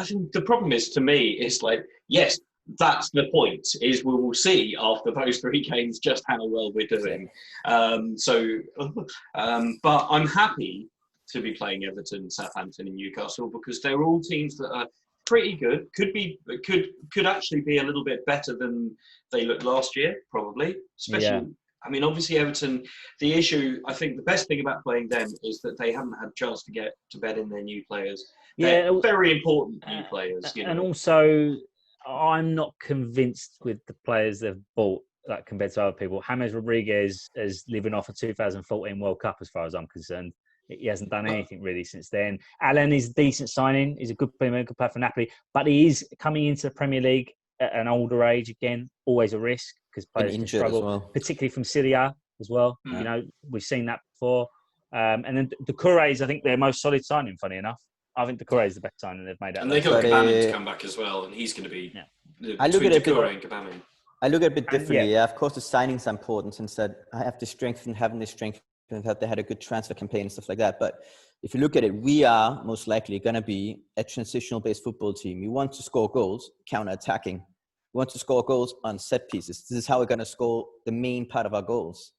Speaker 4: think the problem is, to me, it's like, yes, that's the point, is we will see after those 3 games just how well we're doing. But I'm happy to be playing Everton, Southampton and Newcastle, because they're all teams that are pretty good, could actually be a little bit better than they looked last year, probably, especially. I mean, obviously Everton, the issue, I think the best thing about playing them is that they haven't had a chance to get to bed in their new players. They're very important new players.
Speaker 1: And also, I'm not convinced with the players they've bought, like, compared to other people. James Rodriguez is living off a 2014 World Cup, as far as I'm concerned. He hasn't done anything really since then. Alan is a decent signing. He's a good player, good player for Napoli. But he is coming into the Premier League at an older age again. Always a risk because players can struggle, particularly from Syria as well. We've seen that before. And then the Doucouré, I think, their most solid signing, funny enough. I think Doucouré is the best signing they've made.
Speaker 4: And they got Kapanen to come back as well, and he's going to be between Doucouré and Kapanen.
Speaker 2: I look at it a bit differently. Of course, the signings are important, since that I have the strength and having the strength, and that they had a good transfer campaign and stuff like that. But if you look at it, we are most likely going to be a transitional-based football team. We want to score goals, counter-attacking. We want to score goals on set pieces. This is how we're going to score the main part of our goals.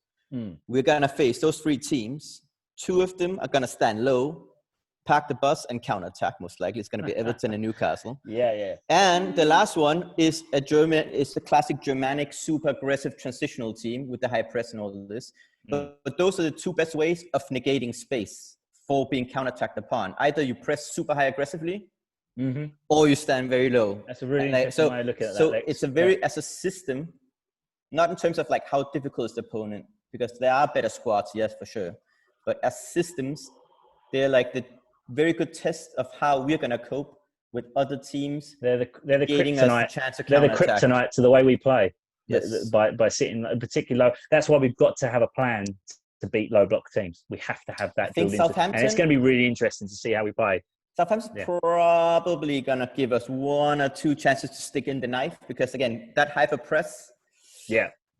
Speaker 2: We're going to face those 3 teams. 2 of them are going to stand low, park the bus, and counter-attack, most likely. It's going to be Everton and Newcastle. And the last one is a classic Germanic, super aggressive transitional team with the high press and all of this. But those are the 2 best ways of negating space for being counter-attacked upon. Either you press super high aggressively, or you stand very low.
Speaker 1: That's a really interesting way to look at that. So
Speaker 2: it's a very, as a system, not in terms of like how difficult is the opponent, because there are better squads, yes, for sure. But as systems, they're like the very good test of how we're going to cope with other teams.
Speaker 1: They're the kryptonite. They're the kryptonite to the way we play. Yes. By sitting particularly low. That's why we've got to have a plan to beat low block teams. We have to have that.
Speaker 2: I think Southampton,
Speaker 1: and it's going to be really interesting to see how we play.
Speaker 2: Southampton's probably going to give us 1 or 2 chances to stick in the knife, because again, that hyper press.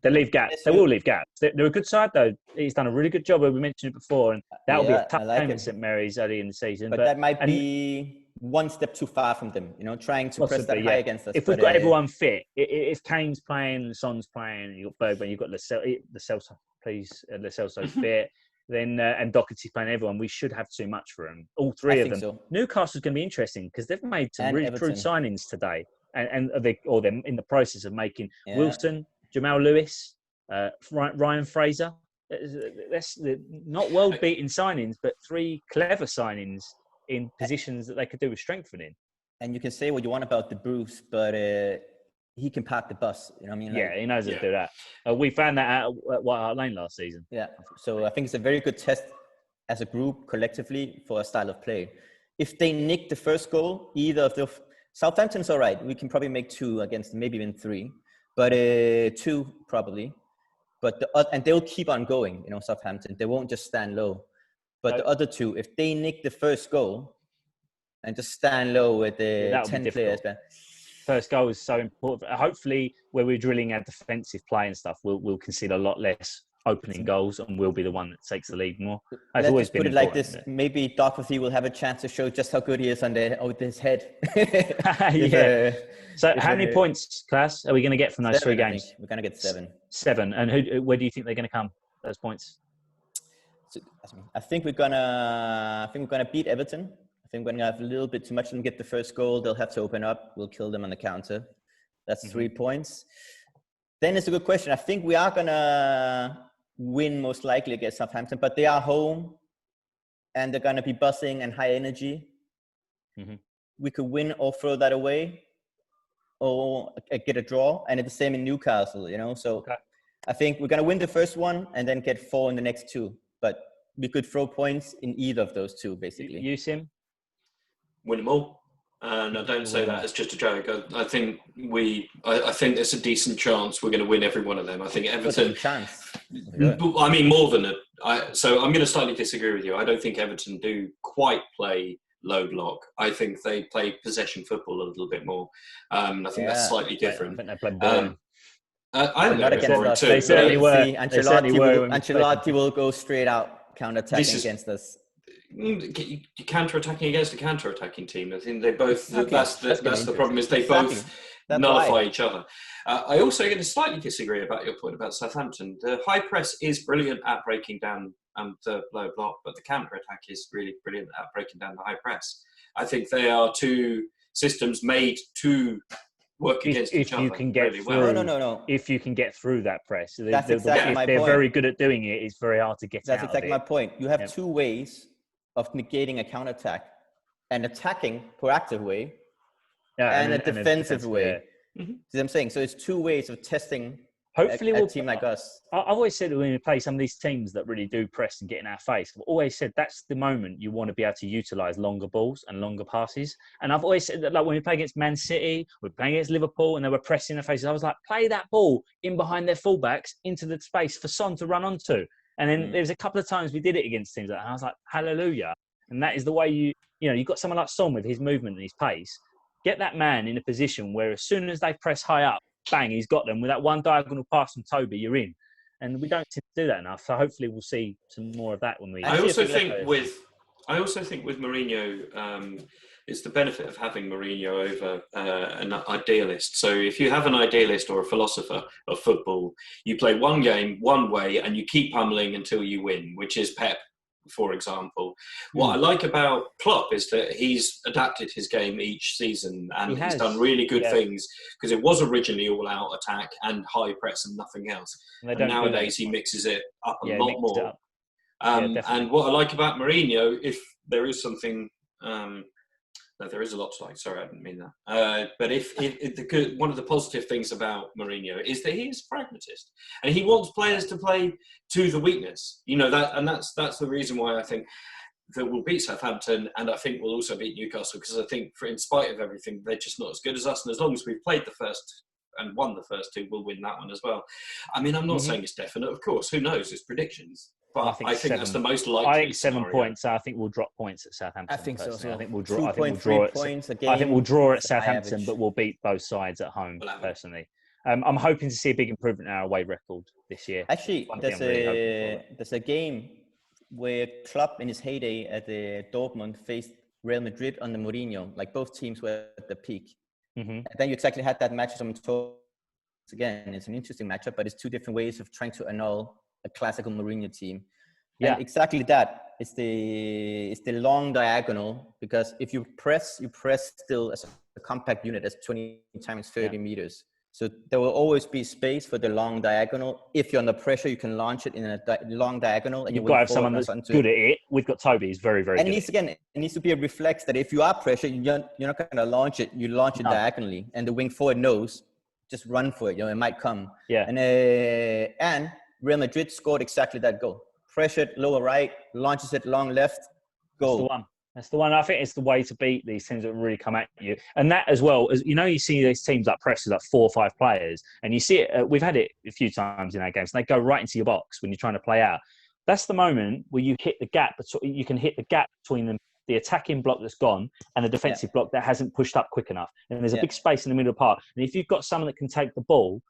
Speaker 1: They leave gaps. They will leave gaps. They're a good side, though. He's done a really good job. We mentioned it before, and that'll be a tough game at St Mary's early in the season.
Speaker 2: But that might be one step too far from them, trying to press that high against us.
Speaker 1: If we've got everyone fit, if Kane's playing, Son's playing, you've got Bergman, you've got Lascelles fit, then and Doherty's playing everyone, we should have too much for them. All three of them. So. Newcastle's going to be interesting because they've made some really crude signings today, and they're in the process of making Wilson, Jamal Lewis, Ryan Fraser. That's not world-beating signings, but 3 clever signings in positions that they could do with strengthening.
Speaker 2: And you can say what you want about the Bruce, but he can park the bus. You know what I mean?
Speaker 1: He knows how to do that. We found that out at White Hart Lane last season.
Speaker 2: Yeah. So I think it's a very good test as a group collectively for a style of play. If they nick the first goal, either of the Southampton's all right. We can probably make 2 against them, maybe even 3, but 2 probably. But and they'll keep on going. Southampton. They won't just stand low. But the other 2, if they nick the first goal and just stand low with the 10 players.
Speaker 1: First goal is so important. Hopefully, where we're drilling our defensive play and stuff, we'll concede a lot less opening goals and we'll be the one that takes the lead more.
Speaker 2: Let's always put it like this. Maybe Doherty will have a chance to show just how good he is with his head.
Speaker 1: So how many points, Klaas, are we going to get from those 3 games?
Speaker 2: We're going to get 7.
Speaker 1: 7. And where do you think they're going to come, those points?
Speaker 2: So, I think we're gonna beat Everton. I think we're gonna have a little bit too much of them get the first goal. They'll have to open up. We'll kill them on the counter. That's 3 points. Then it's a good question. I think we are gonna win most likely against Southampton, but they are home and they're gonna be buzzing and high energy. We could win or throw that away, or get a draw. And it's the same in Newcastle. So I think we're gonna win the first one and then get 4 in the next 2. But we could throw points in either of those 2, basically.
Speaker 1: You, Sim?
Speaker 4: Win them all. And I don't say that as just a joke. I think I think there's a decent chance we're going to win every one of them. I think Everton.
Speaker 2: Chance.
Speaker 4: I mean, more than so I'm going to slightly disagree with you. I don't think Everton do quite play low block. I think they play possession football a little bit more. I think that's slightly different.
Speaker 1: I think they play boring.
Speaker 2: I think not against us.
Speaker 1: They certainly were.
Speaker 2: Ancelotti will go straight out counter-attacking against us.
Speaker 4: You're counter-attacking against a counter-attacking team. I think they both. That's the problem. Is they both nullify each other. I also going to slightly disagree about your point about Southampton. The high press is brilliant at breaking down the low block, but the counter-attack is really brilliant at breaking down the high press. I think they are 2 systems made to work against each other.
Speaker 2: No.
Speaker 1: If you can get through that press,
Speaker 2: that's exactly my point.
Speaker 1: They're very good at doing it. It's very hard to get.
Speaker 2: That's exactly my point. You have 2 ways of negating a counterattack: an attacking, proactive way, and a defensive way. See what I'm saying? So it's 2 ways of testing.
Speaker 1: Hopefully,
Speaker 2: a team like us.
Speaker 1: I've always said that when we play some of these teams that really do press and get in our face, I've always said that's the moment you want to be able to utilise longer balls and longer passes. And I've always said that, like when we play against Man City, we're playing against Liverpool, and they were pressing their faces. I was like, play that ball in behind their fullbacks into the space for Son to run onto. And then there's a couple of times we did it against teams like that, and I was like, hallelujah. And that is the way you've got someone like Son with his movement and his pace. Get that man in a position where as soon as they press high up, bang, he's got them. With that one diagonal pass from Toby, you're in. And we don't tend to do that enough. So hopefully we'll see some more of that when we...
Speaker 4: I also think with Mourinho, it's the benefit of having Mourinho over an idealist. So if you have an idealist or a philosopher of football, you play one game one way and you keep pummeling until you win, which is Pep, for example. What I like about Klopp is that he's adapted his game each season and he's done really good things, because it was originally all out attack and high press and nothing else. And nowadays he mixes it up a lot more. And what I like about Mourinho, if there is something, no, there is a lot to like. Sorry, I didn't mean that. But one of the positive things about Mourinho is that he is a pragmatist, and he wants players to play to the weakness. That's the reason why I think that we'll beat Southampton, and I think we'll also beat Newcastle, because I think, in spite of everything, they're just not as good as us. And as long as we've played the first and won the first 2, we'll win that one as well. I mean, I'm not saying it's definite, of course. Who knows? It's predictions. But I think that's the most likely.
Speaker 1: I think 7 points. I think we'll drop points at Southampton.
Speaker 2: I think so.
Speaker 1: I think we'll draw. I think we'll draw at Southampton, but we'll beat both sides at home. Personally, I'm hoping to see a big improvement in our away record this year.
Speaker 2: Actually,
Speaker 1: One thing I'm really hoping for.
Speaker 2: there's a game where Klopp in his heyday at the Dortmund faced Real Madrid under Mourinho. Like both teams were at the peak.
Speaker 1: Mm-hmm.
Speaker 2: And then you exactly had that match. Again, it's an interesting matchup, but it's two different ways of trying to annul a classical Mourinho team.
Speaker 1: Yeah.
Speaker 2: And exactly that. It's the long diagonal, because if you press still as a compact unit as 20 times 30 meters. So there will always be space for the long diagonal. If you're under pressure, you can launch it in a long diagonal. And
Speaker 1: you've got to have someone that's good at it. We've got Toby. He's very, very good.
Speaker 2: And it needs to be a reflex that if you are pressured, you're not going to launch it. You launch it diagonally, and the wing forward knows, just run for it. It might come.
Speaker 1: Yeah.
Speaker 2: And Real Madrid scored exactly that goal. Pressured, lower right, launches it long left, goal.
Speaker 1: That's the one. I think it's the way to beat these teams that really come at you. And that as well, as you see these teams like presses like 4 or 5 players, and you see it. We've had it a few times in our games. And they go right into your box when you're trying to play out. That's the moment where you hit the gap. You can hit the gap between the attacking block that's gone and the defensive block that hasn't pushed up quick enough. And there's a big space in the middle of the park. And if you've got someone that can take the ball,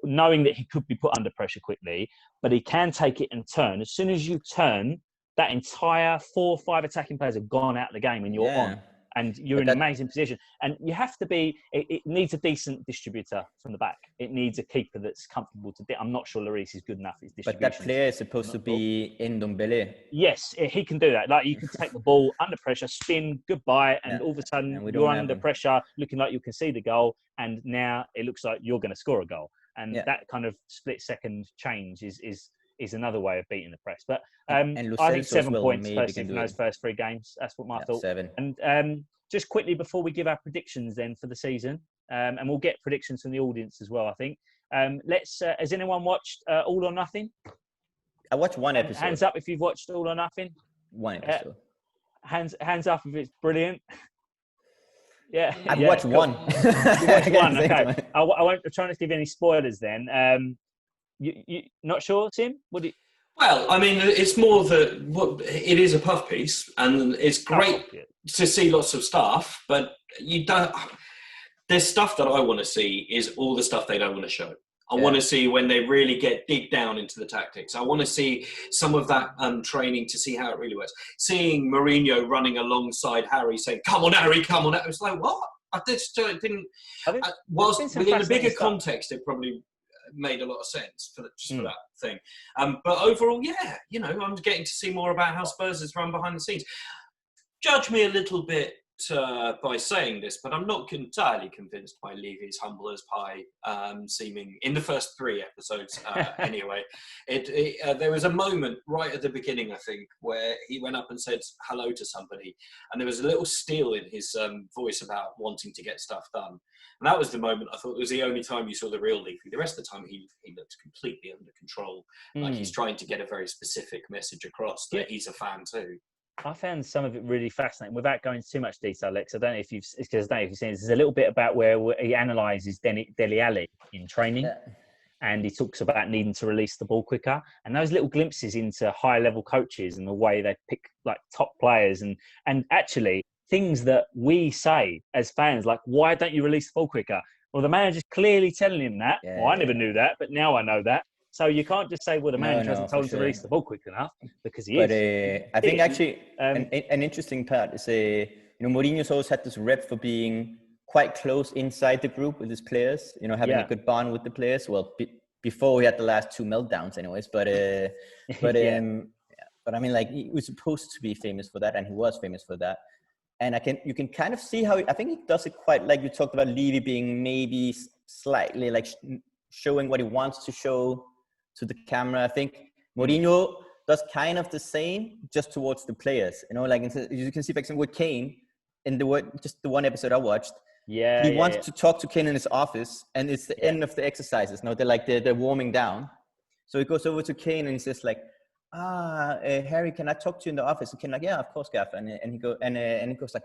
Speaker 1: knowing that he could be put under pressure quickly, but he can take it and turn. As soon as you turn, that entire 4 or 5 attacking players have gone out of the game and you're on. And you're in an amazing position. And you have to be, it needs a decent distributor from the back. It needs a keeper that's comfortable to I'm not sure Lloris is good enough at his distribution.
Speaker 2: But that player is supposed to be Ndombele.
Speaker 1: Yes, he can do that. Like, you can take the ball under pressure, spin, goodbye, and all of a sudden you're under pressure, looking like you can see the goal, and now it looks like you're going to score a goal. And that kind of split-second change is another way of beating the press. But I think 7 points personally from those first 3 games. That's what my thought.
Speaker 2: 7.
Speaker 1: And just quickly before we give our predictions then for the season, and we'll get predictions from the audience as well, I think. Has anyone watched All or Nothing?
Speaker 2: I watched 1 episode.
Speaker 1: Hands up if you've watched All or Nothing.
Speaker 2: 1 episode.
Speaker 1: Hands up if it's brilliant. Yeah,
Speaker 2: I've watched 1.
Speaker 1: You watched 1, okay. I won't try not to give any spoilers then. You not sure, Tim?
Speaker 4: Well, I mean, it's more that it is a puff piece, and it's great to see lots of stuff, but you don't. There's stuff that I want to see is all the stuff they don't want to show. I want to see when they really dig down into the tactics. I want to see some of that training to see how it really works. Seeing Mourinho running alongside Harry saying, "Come on, Harry, come on." It was like, what? I just didn't. Whilst within a bigger context, it probably made a lot of sense for that thing. But overall, I'm getting to see more about how Spurs is run behind the scenes. Judge me a little bit by saying this, but I'm not entirely convinced by Levy's humble as pie seeming in the first 3 episodes. Anyway, there was a moment right at the beginning, I think, where he went up and said hello to somebody, and there was a little steal in his voice about wanting to get stuff done. And that was the moment I thought it was the only time you saw the real Levy. The rest of the time, he looked completely under control, like he's trying to get a very specific message across that he's a fan too.
Speaker 1: I found some of it really fascinating. Without going into too much detail, Lex, I don't know if you've seen this. There's a little bit about where he analyses Dele Alli in training, and he talks about needing to release the ball quicker. And those little glimpses into high-level coaches and the way they pick like top players, and actually things that we say as fans, like, why don't you release the ball quicker? Well, the manager's clearly telling him that. Yeah, I never knew that, but now I know that. So you can't just say, well, the manager hasn't told him to release the ball quick enough, because he is.
Speaker 2: I think actually an interesting part is, Mourinho's always had this rep for being quite close inside the group with his players, having a good bond with the players. Well, before we had the last 2 meltdowns anyways, but I mean, like, he was supposed to be famous for that, and he was famous for that. And you can kind of see how I think he does it quite, like you talked about Levy being maybe slightly like showing what he wants to show to the camera. I think Mourinho does kind of the same, just towards the players. Like you can see, for example, with Kane in the 1 episode I watched. He wants to talk to Kane in his office, and it's the end of the exercises. They're warming down. So he goes over to Kane and he says like, Harry, can I talk to you in the office? And Ken like, yeah, of course, Gaff. And he goes like,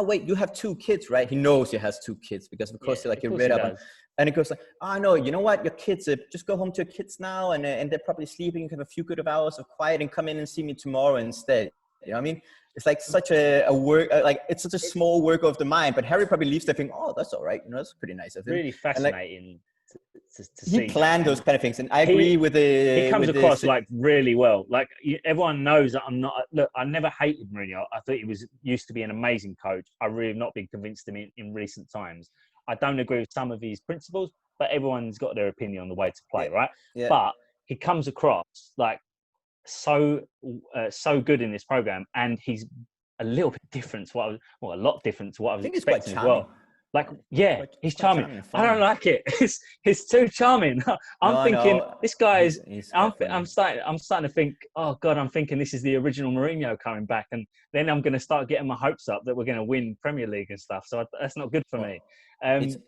Speaker 2: wait, you have 2 kids, right? He knows he has 2 kids because of course he read up on. And he goes like, no, you know what? Your kids, just go home to your kids now, and they're probably sleeping. You can have a few good hours of quiet and come in and see me tomorrow instead. You know what I mean? It's like such a work, like it's such a small work of the mind. But Harry probably leaves there thinking, oh, that's all right. You know, that's pretty nice of him.
Speaker 1: Really fascinating to
Speaker 2: He
Speaker 1: see.
Speaker 2: planned those kind of things, and I agree with the.
Speaker 1: He comes
Speaker 2: with
Speaker 1: across
Speaker 2: this,
Speaker 1: like really well. Like everyone knows that I'm not. Look, I never hated Mourinho. I thought he was used to be an amazing coach. I really have not been convinced of him in recent times. I don't agree with some of his principles, but everyone's got their opinion on the way to play, right?
Speaker 2: Yeah.
Speaker 1: But he comes across like so good in this program, and he's a little bit different to a lot different to what I was expecting as well. Like, yeah, he's charming. I don't like it. It's too charming. I'm thinking this guy is. I'm starting to think. Oh God, I'm thinking this is the original Mourinho coming back, and then I'm going to start getting my hopes up that we're going to win Premier League and stuff. So that's not good for me.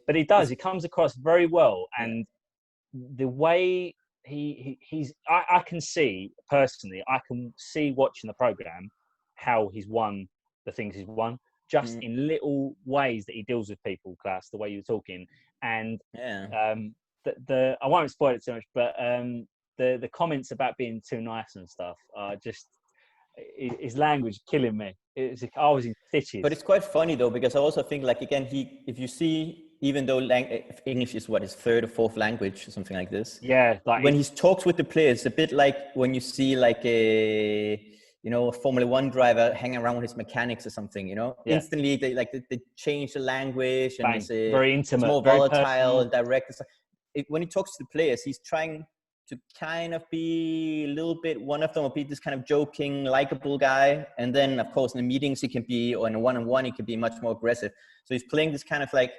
Speaker 1: But he does. He comes across very well, and the way he's. I can see personally. I can see watching the program how he's won the things he's won. Just in little ways that he deals with people, Klaus, the way you were talking. And I won't spoil it too much, but the comments about being too nice and stuff are just, his language killing me. I was in stitches.
Speaker 2: But it's quite funny though, because I also think like, again, if you see, even though English is his third or fourth language or something like this.
Speaker 1: Yeah. Like
Speaker 2: when he talks with the players, it's a bit like when you see like a Formula One driver hanging around with his mechanics or something, instantly they change the language and it's
Speaker 1: very intimate,
Speaker 2: it's more volatile and direct. When he talks to the players, he's trying to kind of be a little bit one of them, or be this kind of joking, likable guy. And then of course in the meetings he can be, or in a one-on-one he can be much more aggressive. So he's playing this kind of like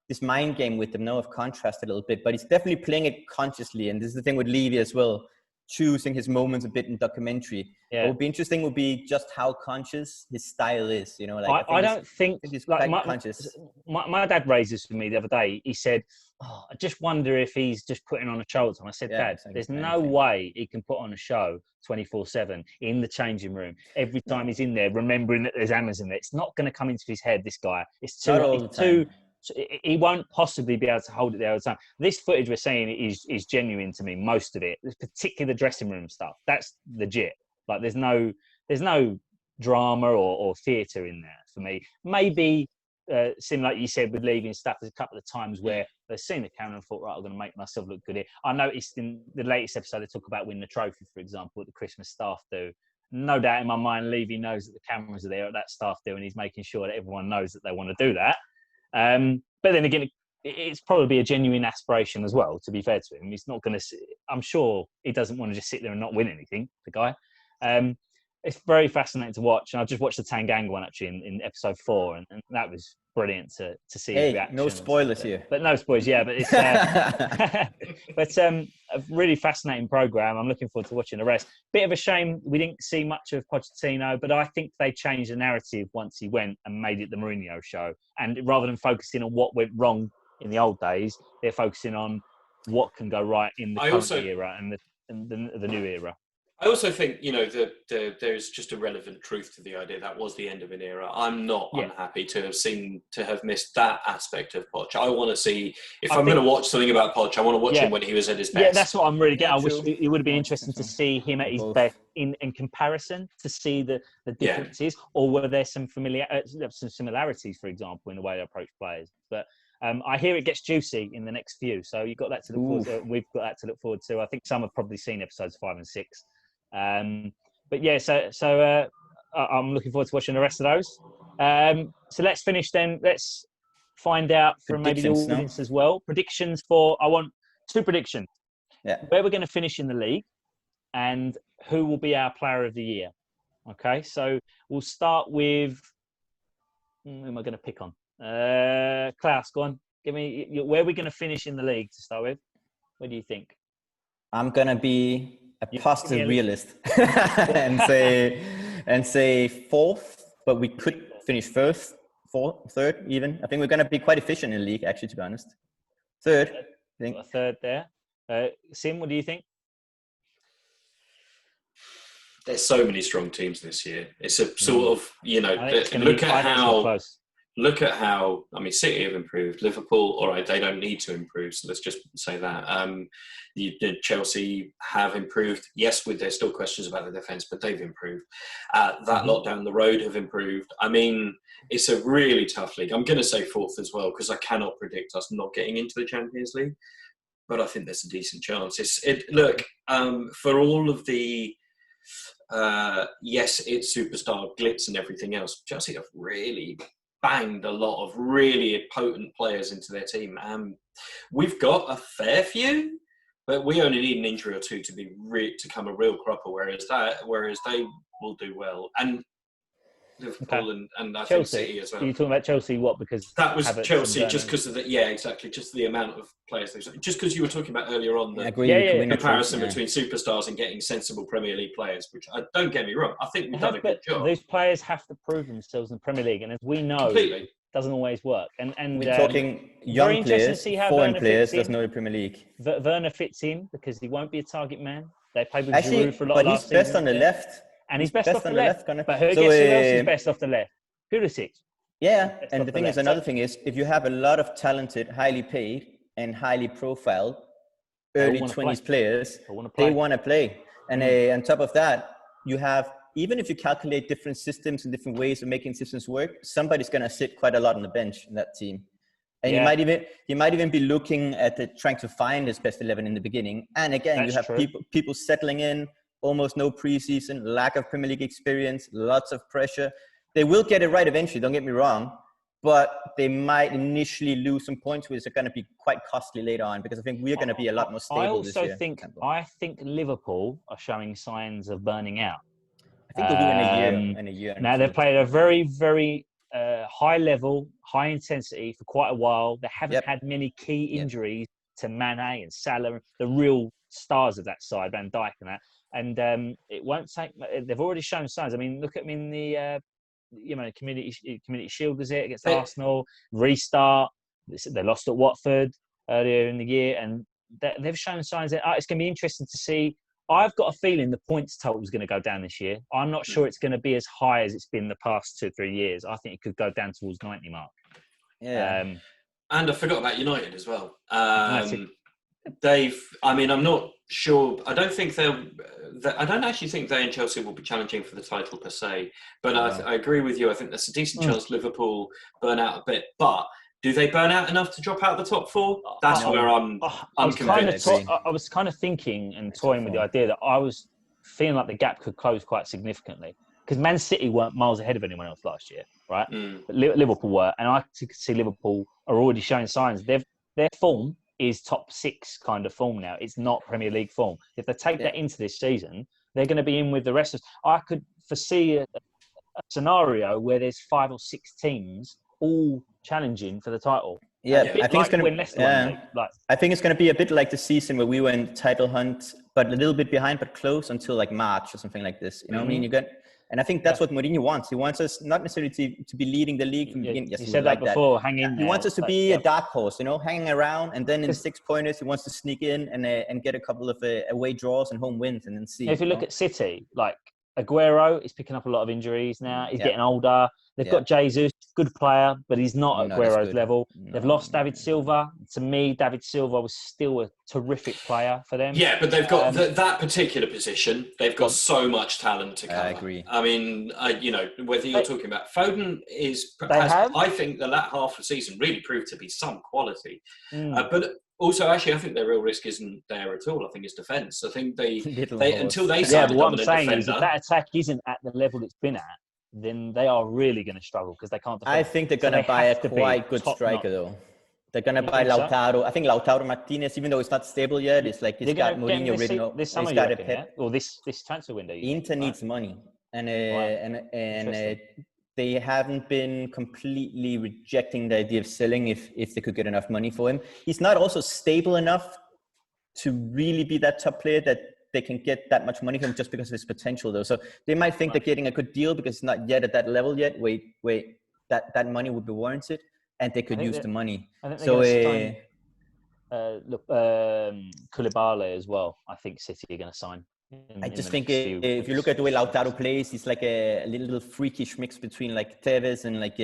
Speaker 2: this mind game with them, of contrast a little bit, but he's definitely playing it consciously. And this is the thing with Levy as well, choosing his moments a bit in documentary.
Speaker 1: Yeah.
Speaker 2: What would be interesting would be just how conscious his style is.
Speaker 1: I don't think
Speaker 2: he's
Speaker 1: like
Speaker 2: quite conscious.
Speaker 1: My dad raised this with me the other day. He said, I just wonder if he's just putting on a show. And I said, Dad, there's no way he can put on a show 24/7 in the changing room. Every time he's in there, remembering that there's hammers in there. It's not going to come into his head, this guy. It's too he won't possibly be able to hold it there all the time. This footage we're seeing is genuine to me, most of it, particularly the dressing room stuff. That's legit. Like there's no drama or theatre in there for me. Maybe similar, like you said, with leaving stuff, there's a couple of times where they've seen the camera and thought, right, I'm going to make myself look good here. I noticed in the latest episode they talk about winning the trophy, for example, what the Christmas staff do. No doubt in my mind, Levy knows that the cameras are there at that staff do, and he's making sure that everyone knows that they want to do that. But then again, it's probably a genuine aspiration as well, to be fair to him. He's not going to, I'm sure he doesn't want to just sit there and not win anything, the guy. It's very fascinating to watch. And I just watched the Tanganga one actually in episode 4, and that was brilliant to see his reaction.
Speaker 2: No spoilers here.
Speaker 1: But no spoilers, yeah. But it's a really fascinating program. I'm looking forward to watching the rest. Bit of a shame we didn't see much of Pochettino, but I think they changed the narrative once he went and made it the Mourinho show. And rather than focusing on what went wrong in the old days, they're focusing on what can go right in the current era and the new era.
Speaker 4: I also think, there's just a relevant truth to the idea that was the end of an era. I'm not unhappy to have missed that aspect of Poch. I want to see, I'm going to watch something about Poch, I want to watch him when he was at his best.
Speaker 1: Yeah, that's what I'm really getting. I wish it would have been interesting to see him at his best in comparison, to see the differences, or were there some similarities, for example, in the way they approach players. But I hear it gets juicy in the next few, so you've got that to look forward to. We've got that to look forward to. I think some have probably seen episodes 5 and 6. But yeah, so I'm looking forward to watching the rest of those. So let's finish then. Let's find out from maybe the audience as well. Predictions I want 2 predictions.
Speaker 2: Yeah.
Speaker 1: Where we're going to finish in the league and who will be our player of the year. Okay, so we'll start with, who am I going to pick on? Klaus, go on. Give me, where are we going to finish in the league to start with? What do you think?
Speaker 2: I'm going to be a positive realist and say 4th, but we could finish 1st, 4th, 3rd even. I think we're going to be quite efficient in the league, actually, to be honest. 3rd, I think.
Speaker 1: A 3rd there. Sim, what do you think?
Speaker 4: There's so many strong teams this year. It's a sort of, look at how look at how, I mean, City have improved. Liverpool, all right, they don't need to improve, so let's just say that. Chelsea have improved. Yes, there's still questions about the defence, but they've improved. That lot down the road have improved. I mean, it's a really tough league. I'm going to say fourth as well, because I cannot predict us not getting into the Champions League, but I think there's a decent chance. Look, for all of the, yes, it's superstar glitz and everything else, Chelsea have really banged a lot of really potent players into their team. We've got a fair few, but we only need an injury or two to come a real cropper. Whereas they will do well, and Liverpool and I think City as well.
Speaker 1: Are you talking about Chelsea? What? Because
Speaker 4: that was
Speaker 1: Havertz
Speaker 4: Chelsea, just because of exactly, just the amount of players. Just because you were talking about earlier on the comparison between superstars and getting sensible Premier League players, which don't get me wrong, I think we've done a good job.
Speaker 1: Those players have to prove themselves in the Premier League, and as we know, it doesn't always work. And
Speaker 2: we're talking young players, foreign players, doesn't know the Premier League.
Speaker 1: Werner fits in because he won't be a target man. They played with Giroud for a lot of last season.
Speaker 2: But he's best on the left.
Speaker 1: And he's best off the left. But who else is best off the left? Pulisic.
Speaker 2: Yeah, and the thing is, another thing is, if you have a lot of talented, highly paid, and highly profiled early 20s players, they want to play. And on top of that, you have, even if you calculate different systems and different ways of making systems work, somebody's going to sit quite a lot on the bench in that team. And you might even be looking at trying to find his best 11 in the beginning. And again, you have people settling in, almost no preseason, lack of Premier League experience, lots of pressure. They will get it right eventually, don't get me wrong, but they might initially lose some points, which are going to be quite costly later on, because I think we're going to be a lot more stable this year.
Speaker 1: I think Liverpool are showing signs of burning out.
Speaker 2: I think they'll do in a year.
Speaker 1: Now, they've played a very, very high level, high intensity for quite a while. They haven't had many key injuries to Mane and Salah, the real stars of that side, Van Dijk and that. And it won't take. They've already shown signs. I mean, look at them in the Community Shield, was it, against Arsenal? Restart. They lost at Watford earlier in the year, and they've shown signs that it's going to be interesting to see. I've got a feeling the points total is going to go down this year. I'm not sure it's going to be as high as it's been the past 2 or 3 years. I think it could go down towards 90 mark.
Speaker 4: Yeah. And I forgot about United as well. I'm not sure. I don't actually think they and Chelsea will be challenging for the title per se. But I agree with you. I think there's a decent chance Liverpool burn out a bit. But do they burn out enough to drop out of the top 4? That's where I'm convinced.
Speaker 1: I was kind of thinking and toying with the idea that I was feeling like the gap could close quite significantly. Because Man City weren't miles ahead of anyone else last year, right? But Liverpool were. And I could see Liverpool are already showing signs. Their form is top 6 kind of form now. It's not Premier League form. If they take that into this season, they're going to be in with the rest of us. I could foresee a scenario where there's 5 or 6 teams all challenging for the title.
Speaker 2: Yeah, I think it's going to. I think it's going to be a bit like the season where we were in title hunt, but a little bit behind, but close until like March or something like this. You know what I mean? And I think that's what Mourinho wants. He wants us not necessarily to be leading the league from the beginning. Yes,
Speaker 1: you said that before. Hang in there.
Speaker 2: He wants us to be a dark horse, hanging around, and then in 6 pointers, he wants to sneak in and get a couple of away draws and home wins, and then see.
Speaker 1: If you look at City, like Aguero is picking up a lot of injuries now. He's getting older. They've got Jesus, good player, but he's not at Aguero's level. They've lost David Silva. To me, David Silva was still a terrific player for them.
Speaker 4: Yeah, but they've got that particular position. They've got so much talent to cover.
Speaker 2: I agree.
Speaker 4: I mean, whether you're talking about Foden I think the latter half of the season really proved to be some quality. But also, actually, I think their real risk isn't there at all. I think it's defence. I think they until they sign a dominant defender. What I'm saying is
Speaker 1: if that attack isn't at the level it's been at, then they are really going to struggle because they can't defend.
Speaker 2: I think they're going to buy a quite good striker, though. They're going to buy Lautaro. I think Lautaro Martinez, even though it's not stable yet, it's like he's got Mourinho written.
Speaker 1: This summer, got a Pep. Or this transfer window.
Speaker 2: Inter needs money, and they haven't been completely rejecting the idea of selling if they could get enough money for him. He's not also stable enough to really be that top player that they can get that much money from just because of his potential, though. So they might think they're getting a good deal because it's not yet at that level yet. Wait, that money would be warranted, and they could use the money. So
Speaker 1: Koulibaly as well. I think City are going to sign.
Speaker 2: I
Speaker 1: in
Speaker 2: just
Speaker 1: the
Speaker 2: think
Speaker 1: next few
Speaker 2: if you look
Speaker 1: weeks.
Speaker 2: at the way Lautaro plays, he's like a little freakish mix between like Tevez and like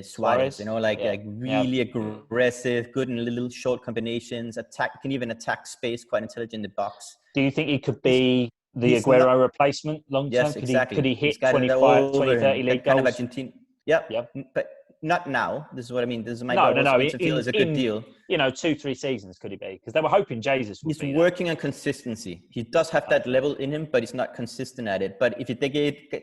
Speaker 2: Suarez, you know, like really aggressive, good in little short combinations, can even attack space, quite intelligent in the box.
Speaker 1: Do you think he could be the
Speaker 2: he's
Speaker 1: Aguero
Speaker 2: not-
Speaker 1: replacement long term?
Speaker 2: Yes, exactly.
Speaker 1: Could he hit
Speaker 2: He's got
Speaker 1: 25, 20, 30
Speaker 2: him,
Speaker 1: league
Speaker 2: kind of
Speaker 1: goals?
Speaker 2: Argentine. Yep.
Speaker 1: Yep.
Speaker 2: But not now. This is what I mean. This might
Speaker 1: No.
Speaker 2: also feel is a good deal.
Speaker 1: 2-3 seasons could he be? Because they were hoping Jesus would
Speaker 2: He's
Speaker 1: be
Speaker 2: working on consistency. He does have that level in him, but he's not consistent at it. But if you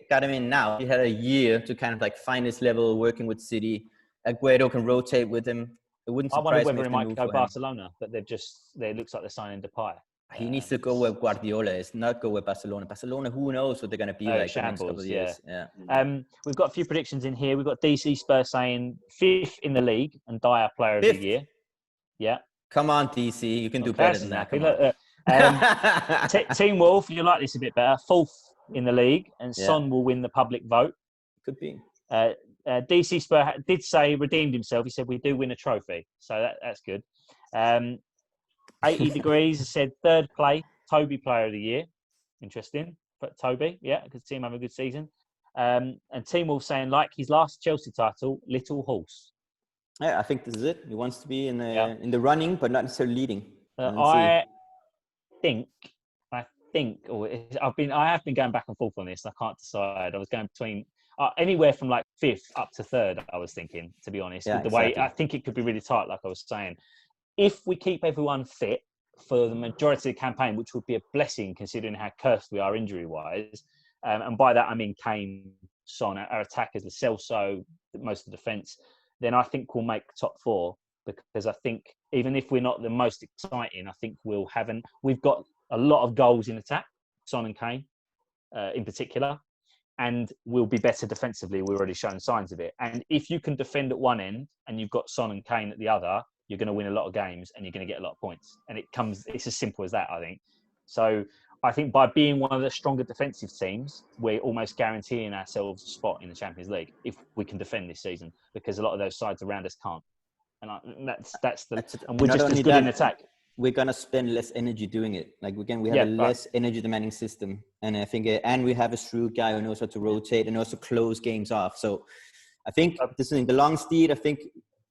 Speaker 2: got him in now, he had a year to kind of like find his level working with City. Aguero can rotate with him. It wouldn't surprise me.
Speaker 1: I wonder whether he might go
Speaker 2: for
Speaker 1: Barcelona, but it looks like they're signing Depay.
Speaker 2: He needs to go where Guardiola is, not go where Barcelona. Barcelona, who knows what they're going to be like
Speaker 1: shambles,
Speaker 2: the next couple of years.
Speaker 1: We've got a few predictions in here. We've got DC Spurs saying 5th in the league and Dyer player of the year. Yeah.
Speaker 2: Come on, DC. You can do better than that. Come on.
Speaker 1: Team Wolf, you like this a bit better. 4th in the league and Son will win the public vote.
Speaker 2: Could be.
Speaker 1: DC Spurs did say, redeemed himself. He said, we do win a trophy. So that's good. 80 Degrees said 3rd play, Toby player of the year. Interesting. But Toby, I could see him have a good season. And Team Wolf saying, like his last Chelsea title, Little Horse.
Speaker 2: Yeah, I think this is it. He wants to be in the running, but not necessarily leading.
Speaker 1: I have been going back and forth on this. I can't decide. I was going between anywhere from like 5th up to 3rd. I was thinking, to be honest, with the way I think it could be really tight. Like I was saying, if we keep everyone fit for the majority of the campaign, which would be a blessing considering how cursed we are injury-wise, and by that I mean Kane, Son, our attackers, the Celso, most of the defence, then I think we'll make top 4, because I think even if we're not the most exciting, I think we've got a lot of goals in attack, Son and Kane in particular, and we'll be better defensively. We've already shown signs of it. And if you can defend at one end and you've got Son and Kane at the other, you're going to win a lot of games and you're going to get a lot of points. And it's as simple as that, I think. So I think by being one of the stronger defensive teams, we're almost guaranteeing ourselves a spot in the Champions League if we can defend this season, because a lot of those sides around us can't. And we're just as good in attack.
Speaker 2: We're going to spend less energy doing it. Like, again, we have a less energy demanding system. And I think, and we have a shrewd guy who knows how to rotate and also close games off. So I think this is in the long steed. I think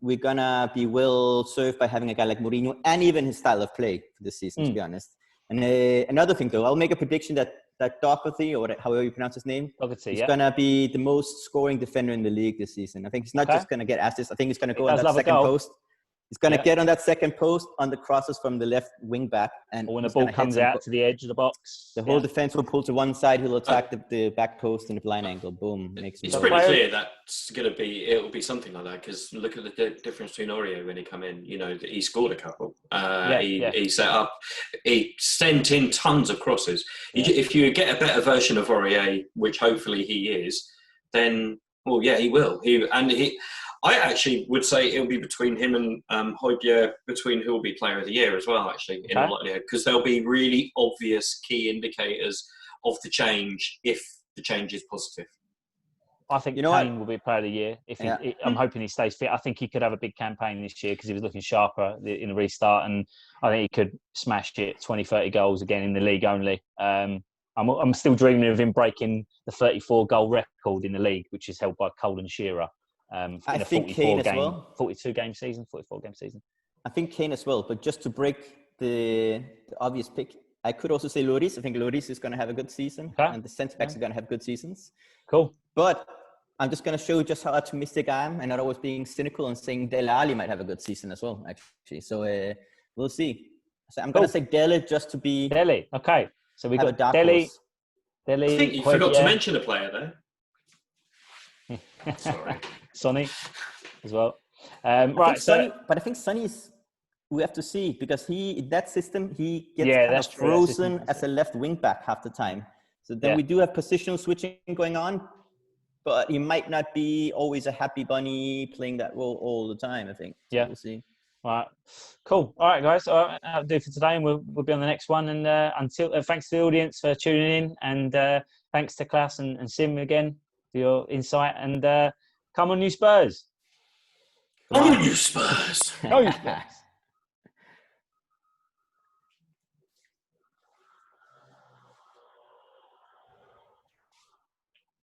Speaker 2: we're going to be well served by having a guy like Mourinho and even his style of play for this season, to be honest. And another thing, though, I'll make a prediction that Doherty, or however you pronounce his name, is going to be the most scoring defender in the league this season. I think he's not just going to get assists. I think he's going to go on that second post. He's going to get on that second post on the crosses from the left wing back. And
Speaker 1: when the ball comes out to the edge of the box,
Speaker 2: the whole defense will pull to one side. He'll attack the back post in the blind angle. Boom.
Speaker 4: It's pretty clear that's going to be, it'll be something like that, because look at the difference between Aurier when he come in. You know, he scored a couple. He set up, he sent in tons of crosses. If you get a better version of Aurier, which hopefully he is, then, well, yeah, he will. I actually would say it'll be between him and Højbjerg, between who will be player of the year as well, actually, in all likelihood, because there'll be really obvious key indicators of the change if the change is positive.
Speaker 1: I think Kane will be player of the year. I'm hoping he stays fit. I think he could have a big campaign this year because he was looking sharper in the restart, and I think he could smash it 20, 30 goals again in the league only. I'm still dreaming of him breaking the 34 goal record in the league, which is held by Cole and Shearer. In a 42 game season, 44 game season.
Speaker 2: I think Kane as well, but just to break the obvious pick, I could also say Lloris. I think Lloris is going to have a good season, and the centre backs are going to have good seasons.
Speaker 1: Cool.
Speaker 2: But I'm just going to show just how optimistic I am, and not always being cynical and saying Dele Alli might have a good season as well, actually. So we'll see. So I'm going to say Dele just to be
Speaker 1: Dele. Okay, so we got
Speaker 2: Dele.
Speaker 4: I think you forgot to mention a player there. Sorry.
Speaker 1: Sonny as well.
Speaker 2: But I think Sonny's, we have to see, because in that system, he gets frozen as a left wing back half the time. So then we do have positional switching going on, but he might not be always a happy bunny playing that role all the time, I think. So we'll see.
Speaker 1: All right. Cool. All right, guys. All right, that'll do for today, and we'll be on the next one. And thanks to the audience for tuning in, and thanks to Klaus and Sim again for your insight. And come on, you Spurs.
Speaker 4: Come on, you Spurs.
Speaker 1: Go, you Spurs.